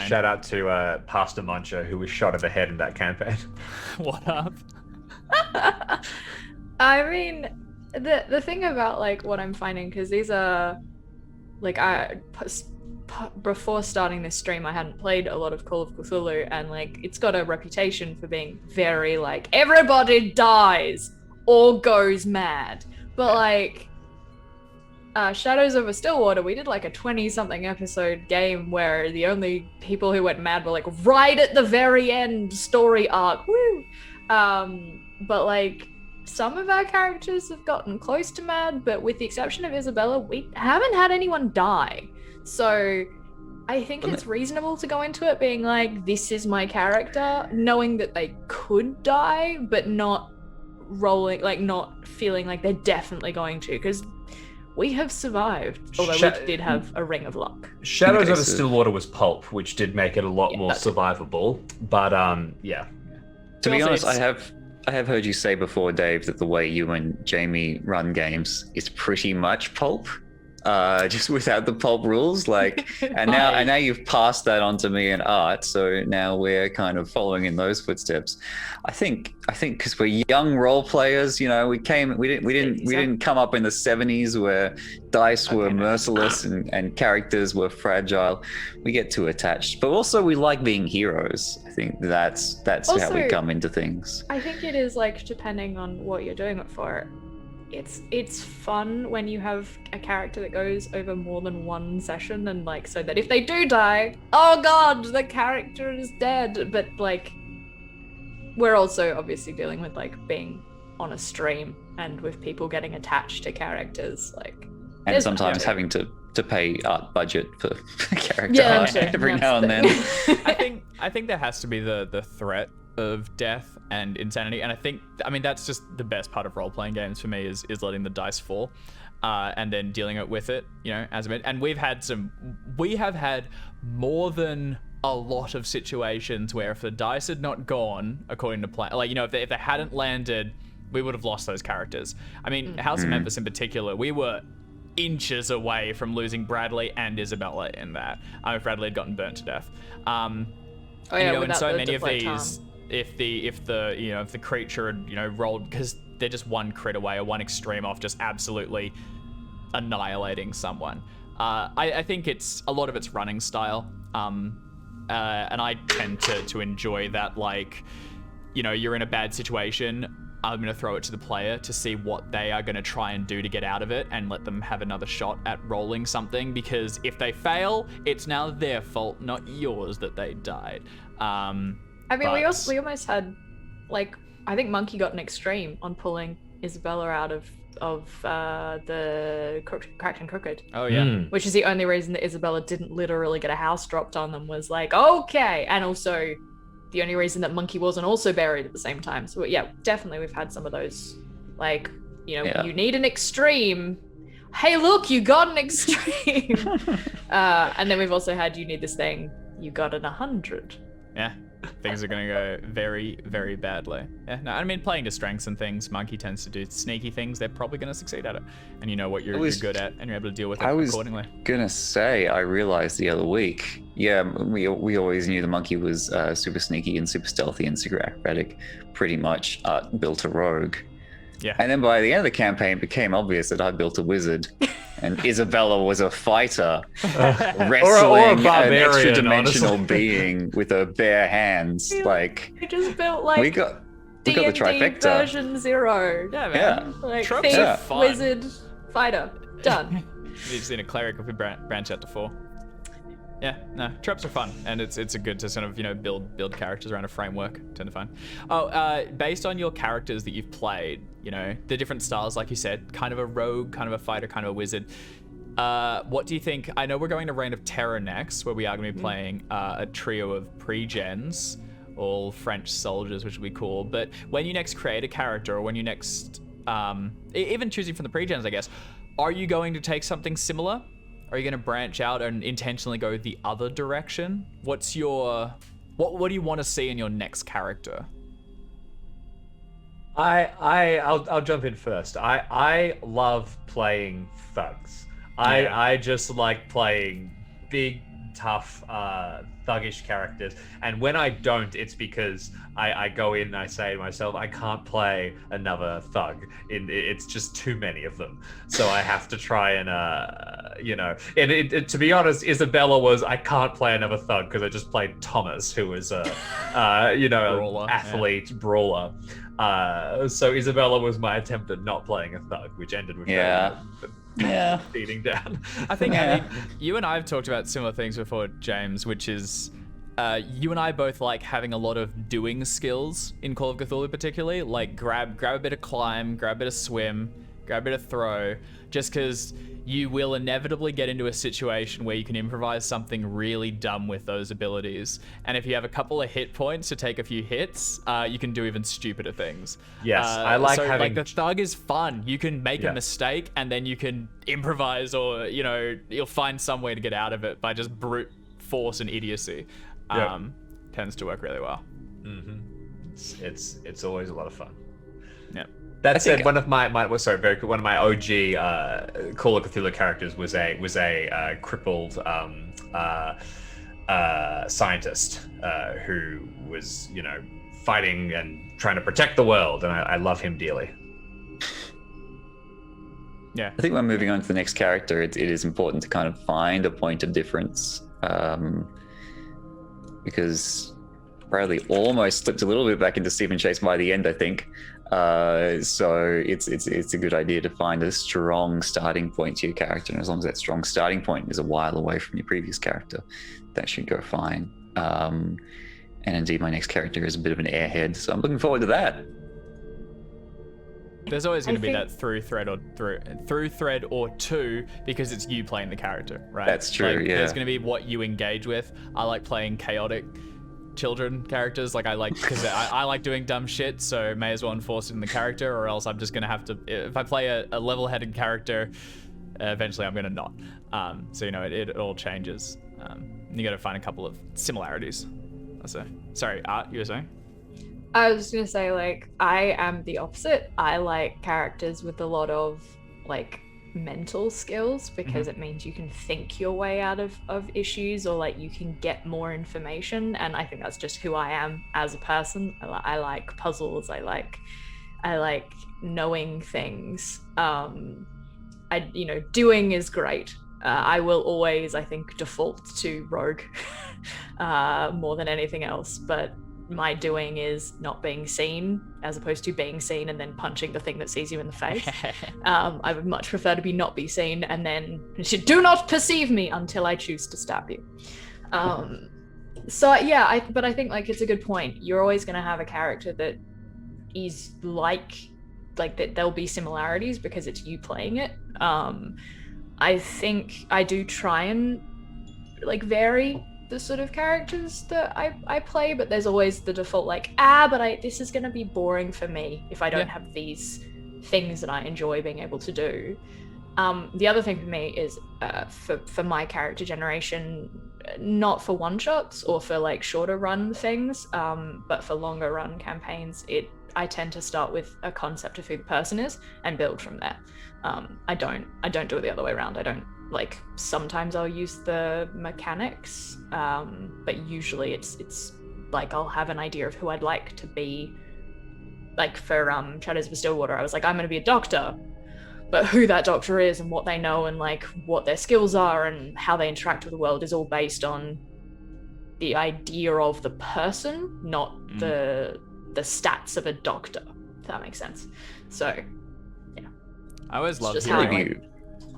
to Pastor Muncher, who was shot in the head in that campaign. What up? I mean, the thing about like what I'm finding, because these are like before starting this stream, I hadn't played a lot of Call of Cthulhu, and like it's got a reputation for being very like everybody dies or goes mad. But like Shadows over Stillwater, we did like a 20-something episode game where the only people who went mad were like right at the very end story arc. Woo! But like some of our characters have gotten close to mad, but with the exception of Isabella, we haven't had anyone die. So I think it's reasonable to go into it being like, this is my character, knowing that they could die, but not rolling, like not feeling like they're definitely going to, because we have survived, although we did have a ring of luck. Shadows Okay, over so- Stillwater was pulp, which did make it a lot more that's it. survivable. But yeah. To be Also, honest, it's- I have heard you say before, Dave, that the way you and Jamie run games is pretty much pulp, just without the pulp rules. Like, and now you've passed that on to me and Art, so now we're kind of following in those footsteps. I think because we're young role players, we didn't come up in the 70s where dice were merciless and characters were fragile. We get too attached, but also we like being heroes. I think that's how we Also- come into things. I think it is like depending on what you're doing it for. it's fun when you have a character that goes over more than one session, and like so that if they do die, oh god, the character is dead. But like we're also obviously dealing with like being on a stream and with people getting attached to characters, like And sometimes having to pay art budget for character Yeah, art true. every That's now and the then. thing. I think there has to be the threat of death and insanity, and I mean that's just the best part of role-playing games for me is letting the dice fall, and then dealing with it, you know, as a bit. And we have had more than a lot of situations where if the dice had not gone according to plan, like, you know, if they hadn't landed, we would have lost those characters. I mean, House of Memphis in particular, we were inches away from losing Bradley and Isabella in that. If Bradley had gotten burnt to death. Oh yeah, you know, and without so the many of deflect these, harm. if the creature had, you know, rolled, because they're just one crit away or one extreme off just absolutely annihilating someone. I think it's a lot of its running style, and I tend to enjoy that. Like, you know, you're in a bad situation, I'm going to throw it to the player to see what they are going to try and do to get out of it, and let them have another shot at rolling something, because if they fail, it's now their fault, not yours, that they died. I mean, we almost had, like, I think Monkey got an extreme on pulling Isabella out of the Cracked and Crooked. Oh yeah. Which is the only reason that Isabella didn't literally get a house dropped on them, was like, okay. And also the only reason that Monkey wasn't also buried at the same time. So yeah, definitely we've had some of those, like, you know, you need an extreme. Hey, look, you got an extreme. And then we've also had, you need this thing, you got an 100. Yeah, things are going to go very, very badly. Yeah, no, I mean, playing to strengths and things, Monkey tends to do sneaky things. They're probably going to succeed at it. And you know what you're good at, and you're able to deal with it accordingly. I was gonna say, I realized the other week, we always knew the Monkey was super sneaky and super stealthy and super acrobatic, pretty much built a rogue. Yeah. And then by the end of the campaign, it became obvious that I built a wizard, and Isabella was a fighter, wrestling an barbarian, extra-dimensional honestly. being with her bare hands. Like, We just built like we got the D&D trifecta. version 0. Yeah, man. Yeah. Like Tropes thief, are fun. wizard, fighter, done. You've seen a cleric if we branch out to 4. Yeah, no, tropes are fun, and it's a good to sort of, you know, build characters around a framework. Tend to find. Based on your characters that you've played, you know, the different styles, like you said, kind of a rogue, kind of a fighter, kind of a wizard. What do you think? I know we're going to Reign of Terror next, where we are going to be playing a trio of pre-gens, all French soldiers, which will be cool. But when you next create a character, or when you next, even choosing from the pre-gens, I guess, are you going to take something similar? Are you going to branch out and intentionally go the other direction? What's your... What do you want to see in your next character? I'll jump in first. I love playing thugs. I just like playing big, tough, thuggish characters. And when I don't, it's because I go in and I say to myself, I can't play another thug. It's just too many of them. So I have to try and, you know. And to be honest, Isabella was, I can't play another thug because I just played Thomas, who was a, you know, Brawler, athlete, brawler. So Isabella was my attempt at not playing a thug, which ended with beating down. I think you and I have talked about similar things before, James, which is you and I both like having a lot of doing skills in Call of Cthulhu, particularly like grab a bit of climb, grab a bit of swim, grab a bit of throw, just because you will inevitably get into a situation where you can improvise something really dumb with those abilities. And if you have a couple of hit points to take a few hits, you can do even stupider things. Yes, I like so, having... like, the thug is fun. You can make a mistake and then you can improvise, or, you know, you'll find some way to get out of it by just brute force and idiocy. Tends to work really well. It's always a lot of fun. Yeah. That said, one of my very cool. One of my OG Call of Cthulhu characters was a crippled scientist who was, you know, fighting and trying to protect the world, and I love him dearly. Yeah. I think when moving on to the next character, it is important to kind of find a point of difference, because Bradley almost slipped a little bit back into Stephen Chase by the end, I think. So it's a good idea to find a strong starting point to your character, and as long as that strong starting point is a while away from your previous character, that should go fine. And indeed, my next character is a bit of an airhead, so I'm looking forward to that. There's always going to be that through thread or two, because it's you playing the character, right? That's true. Like, yeah. There's going to be what you engage with. I like playing chaotic children characters. Like because I like doing dumb shit, so may as well enforce it in the character, or else I'm just going to have to. If I play a level-headed character, eventually I'm going to not. So it all changes. You got to find a couple of similarities. Sorry, Art, you were saying? I was gonna say, like, I am the opposite. I like characters with a lot of like mental skills, because it means you can think your way out of issues, or like you can get more information, and I think that's just who I am as a person. I like puzzles. I like knowing things. Doing is great. I will always, I think, default to rogue more than anything else, but my doing is not being seen, as opposed to being seen and then punching the thing that sees you in the face. I would much prefer to not be seen, and then do not perceive me until I choose to stab you. But I think like it's a good point. You're always going to have a character that is like that. There'll be similarities because it's you playing it. I think I do try and like vary the sort of characters that I play, but there's always the default this is going to be boring for me if I don't have these things that I enjoy being able to do. The other thing for me is for my character generation, not for one-shots or for like shorter run things, but for longer run campaigns, I tend to start with a concept of who the person is and build from there. I don't do it the other way around. I don't like, sometimes I'll use the mechanics, but usually it's like I'll have an idea of who I'd like to be. Like for Shadows of Stillwater, I was like, I'm going to be a doctor, but who that doctor is and what they know and like what their skills are and how they interact with the world is all based on the idea of the person, not the stats of a doctor, if that makes sense. So yeah, I always love just hearing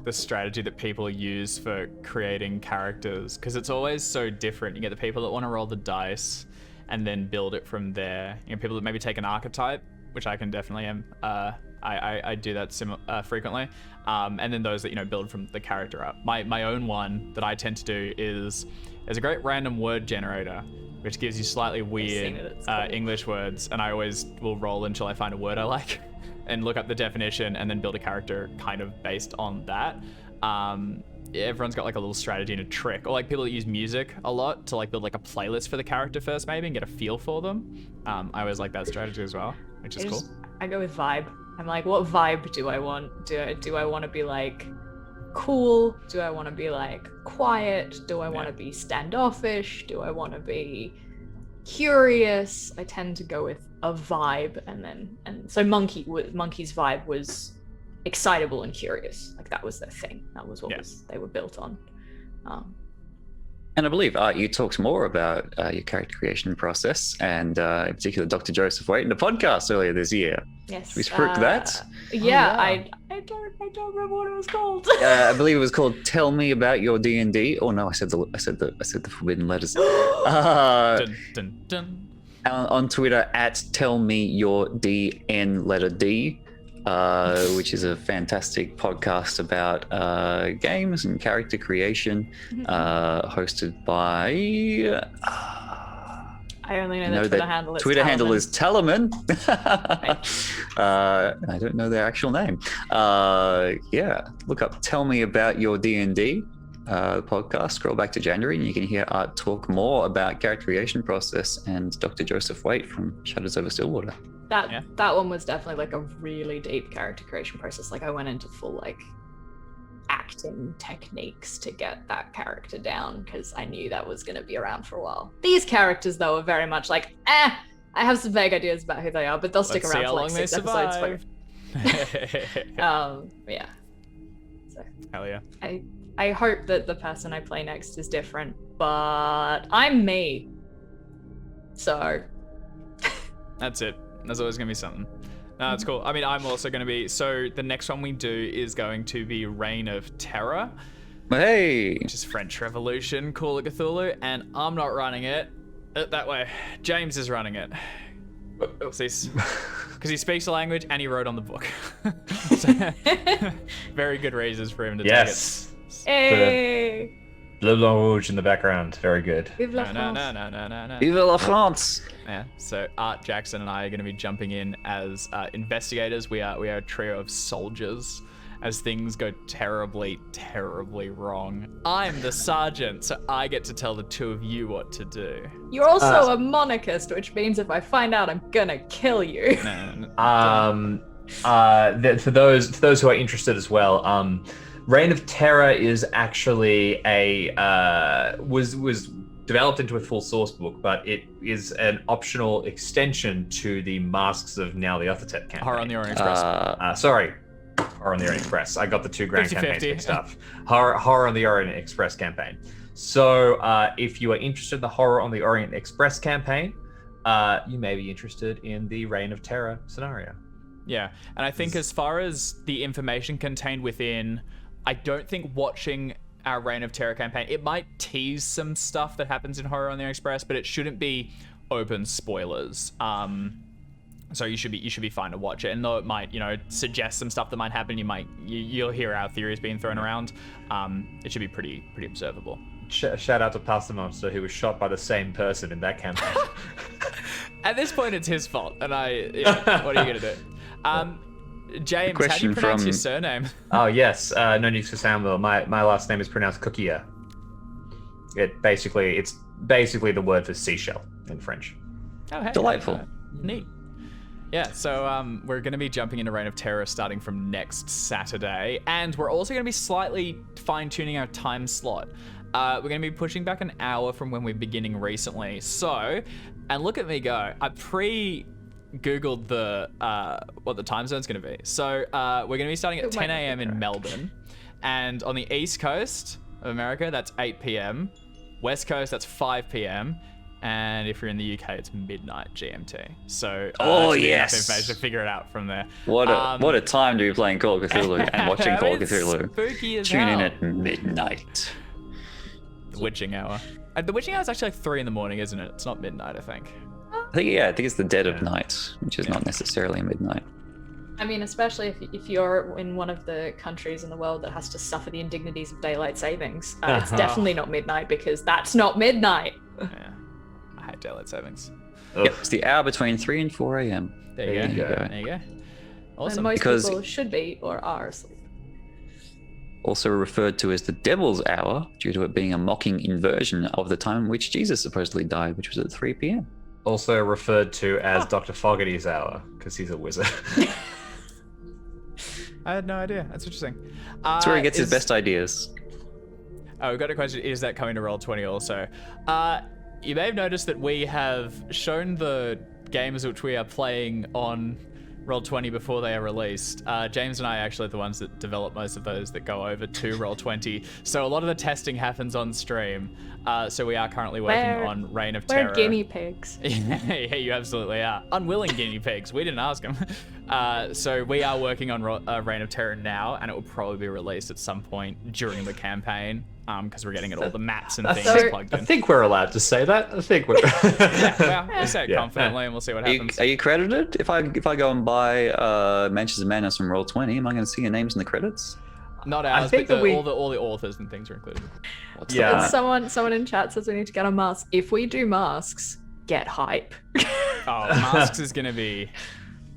the strategy that people use for creating characters, because it's always so different. You get the people that want to roll the dice and then build it from there. People that maybe take an archetype, which I can definitely am. I do that frequently. And then those that build from the character up. My own one that I tend to do is there's a great random word generator, which gives you slightly weird English words, and I always will roll until I find a word I like and look up the definition and then build a character kind of based on that. Everyone's got like a little strategy and a trick, or like people that use music a lot to like build like a playlist for the character first maybe and get a feel for them. I always like that strategy as well, which is cool. I go with vibe. I'm like, what vibe do I want? Do I want to be like cool? Do I want to be like quiet? Do I want to be standoffish? Do I want to be curious? I tend to go with a vibe, and so Monkey's vibe was excitable and curious. Like that was their thing. That was what they were built on. And I believe you talked more about your character creation process, and in particular Dr. Joseph Waite in the podcast earlier this year. Yes. Should we spruik that? Yeah, I don't remember what it was called. I believe it was called "Tell Me About Your D&D." Oh no, I said the forbidden letters. Dun, dun, dun. On Twitter at Tell Me Your DN letter D. Which is a fantastic podcast about games and character creation, hosted by... I only know the Twitter handle. Twitter handle is Telemann. I don't know their actual name. Look up Tell Me About Your D&D podcast. Scroll back to January and you can hear Art talk more about character creation process and Dr. Joseph Waite from Shadows over Stillwater. That one was definitely like a really deep character creation process. Like I went into full like acting techniques to get that character down because I knew that was going to be around for a while. These characters though are very much like, I have some vague ideas about who they are, but they'll stick around for like 6 episodes. Yeah. So hell yeah. I hope that the person I play next is different, but I'm me. So That's it. There's always going to be something. No, that's cool. I mean, I'm also going to be... So the next one we do is going to be Reign of Terror, Hey. which is French Revolution, Call of Cthulhu, and I'm not running it. That way. James is running it. Because he speaks the language and he wrote on the book. So, very good reasons for him to Yes. hey, Le Blanc Rouge in the background. Very good. vive la take it. No, France. no. Vive la France. Yeah. So Art, Jackson, and I are going to be jumping in as investigators. We are a trio of soldiers as things go terribly, terribly wrong. I'm the sergeant, so I get to tell the two of you what to do. You're also a monarchist, which means if I find out, I'm gonna kill you. For those who are interested as well, Reign of Terror is actually was developed into a full source book, but it is an optional extension to the Masks of Now the Uthertep campaign. Horror on the Orient Express. Sorry, Horror on the Orient Express. I got the two grand 50-50. campaigns mixed up. Horror on the Orient Express campaign. So if you are interested in the Horror on the Orient Express campaign, you may be interested in the Reign of Terror scenario. Yeah, and I think as far as the information contained within, I don't think watching our Reign of Terror campaign, it might tease some stuff that happens in Horror on the Express, but it shouldn't be open spoilers. So you should be fine to watch it. And though it might, suggest some stuff that might happen, you'll hear our theories being thrown around. It should be pretty observable. Shout out to Pastor Monster, who was shot by the same person in that campaign. At this point, it's his fault, and what are you gonna do? James, how do you pronounce your surname? Oh yes, no need for Samuel. My last name is pronounced Cookia. It's basically the word for seashell in French. Oh, hey, Delightful. Neat. Yeah, so we're going to be jumping into Reign of Terror starting from next Saturday, and we're also going to be slightly fine-tuning our time slot. We're going to be pushing back an hour from when we're beginning recently. So, and look at me go. I Googled what the time zone's going to be. So we're going to be starting at 10 a.m. in Melbourne, and on the East Coast of America, that's 8 p.m. West Coast, that's 5 p.m. And if you're in the UK, it's midnight GMT. So yes, information to figure it out from there. What a time to be playing Call of Cthulhu and watching Call of Cthulhu. Spooky as Tune in hell. at midnight. The witching hour. The witching hour is actually like 3 in the morning, isn't it? It's not midnight, I think. I think it's the dead of night, which is not necessarily midnight. I mean, especially if you're in one of the countries in the world that has to suffer the indignities of daylight savings, it's definitely not midnight, because that's not midnight. Yeah. I hate daylight savings. Yep, it's the hour between 3 and 4 a.m. There you go. There you go. And Awesome. most Because- people should be or are asleep. Also referred to as the Devil's Hour, due to it being a mocking inversion of the time in which Jesus supposedly died, which was at 3 p.m. Also referred to as Dr. Fogarty's hour, because he's a wizard. I had no idea. That's interesting. That's where he gets his best ideas. Oh, we've got a question. Is that coming to Roll20 also? You may have noticed that we have shown the games which we are playing on Roll20 before they are released. James and I are actually the ones that develop most of those that go over to Roll20. So a lot of the testing happens on stream. So we are currently working on Reign of Terror. We're guinea pigs. Yeah, you absolutely are. Unwilling guinea pigs. We didn't ask them. So we are working on Reign of Terror now, and it will probably be released at some point during the campaign, because we're getting all the maps and things plugged in. I think we're allowed to say that. I think we're. Well, we'll say it Yeah. confidently, and we'll see what happens. Are you credited? If I go and buy Mansions of Madness from Roll20, am I going to see your names in the credits? Not ours, think but that all the authors and things are included. Yeah. And someone in chat says we need to get a mask. If we do masks, get hype. Oh, masks is going to be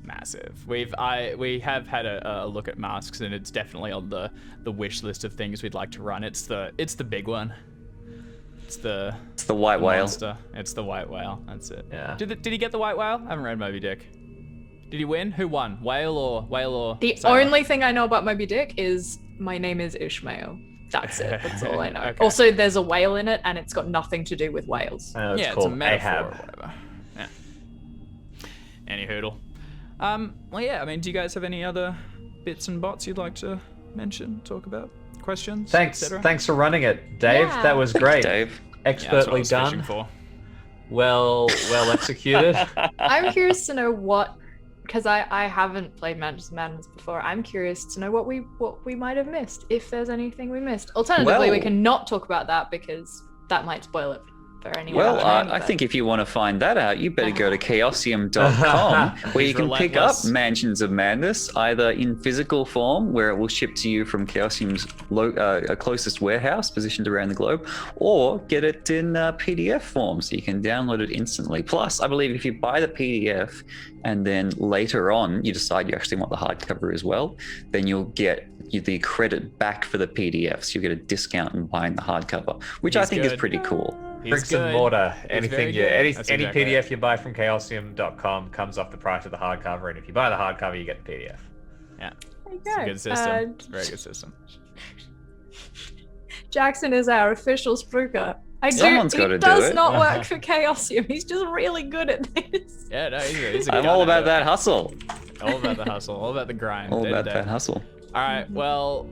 massive. We have had a look at masks, and it's definitely on the wish list of things we'd like to run. It's the big one. It's the white whale. monster. It's the white whale. That's it. Yeah. Did he get the white whale? I haven't read Moby Dick. Did he win? Who won? Whale or The sailor? only thing I know about Moby Dick is my name is Ishmael. That's it. That's all I know. Okay. Also, there's a whale in it, and it's got nothing to do with whales. It's Yeah, it's a called metaphor or Ahab. whatever. Yeah. Any hoodle. Well, yeah. I mean, do you guys have any other bits and bots you'd like to mention, talk about, questions, Thanks etc.? for running it, Dave. Yeah. That was great. Dave. Yeah, that's what I Expertly was fishing done. for. well executed. I'm curious to know what, because I haven't played Mansions of Madness before. I'm curious to know what we might have missed, if there's anything we missed. Alternatively, we Well- can not talk about that because that might spoil it for anyone. Well, watching, I but- think if you want to find that out, you better go to chaosium.com, where you can pick up relentless. Mansions of Madness, either in physical form, where it will ship to you from Chaosium's closest warehouse positioned around the globe, or get it in PDF form, so you can download it instantly. Plus, I believe if you buy the PDF and then later on you decide you actually want the hardcover as well, then you'll get the credit back for the PDF, so you get a discount in buying the hardcover, which I He's think is good. pretty cool. He's Bricks and good. mortar. He's Anything very you, good. any That's any exactly PDF right. you buy from chaosium.com comes off the price of the hardcover, and if you buy the hardcover, you get the PDF. Yeah, There you it's a go. good system. It's a very good system. Jackson is our official spooker. Someone's he gotta do does it. not work for Chaosium. He's just really good at this. Yeah, no, he's a good I'm guy all to about do it. that hustle. All about the hustle. All about the grind. All day to about day. that hustle. All right. Well,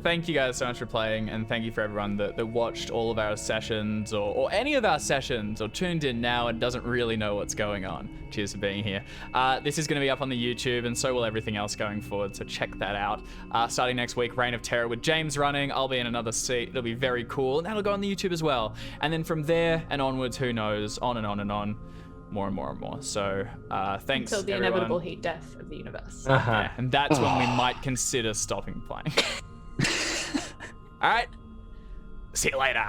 thank you guys so much for playing, and thank you for everyone that watched all of our sessions or any of our sessions or tuned in now and doesn't really know what's going on. Cheers for being here. This is going to be up on the YouTube, and so will everything else going forward, so check that out. Starting next week, Reign of Terror with James running. I'll be in another seat. It'll be very cool, and that'll go on the YouTube as well. And then from there and onwards, who knows? On and on and on. More and more and more. So thanks, Until the everyone. inevitable heat death of the universe. Uh-huh. And that's when we might consider stopping playing. All right. See you later.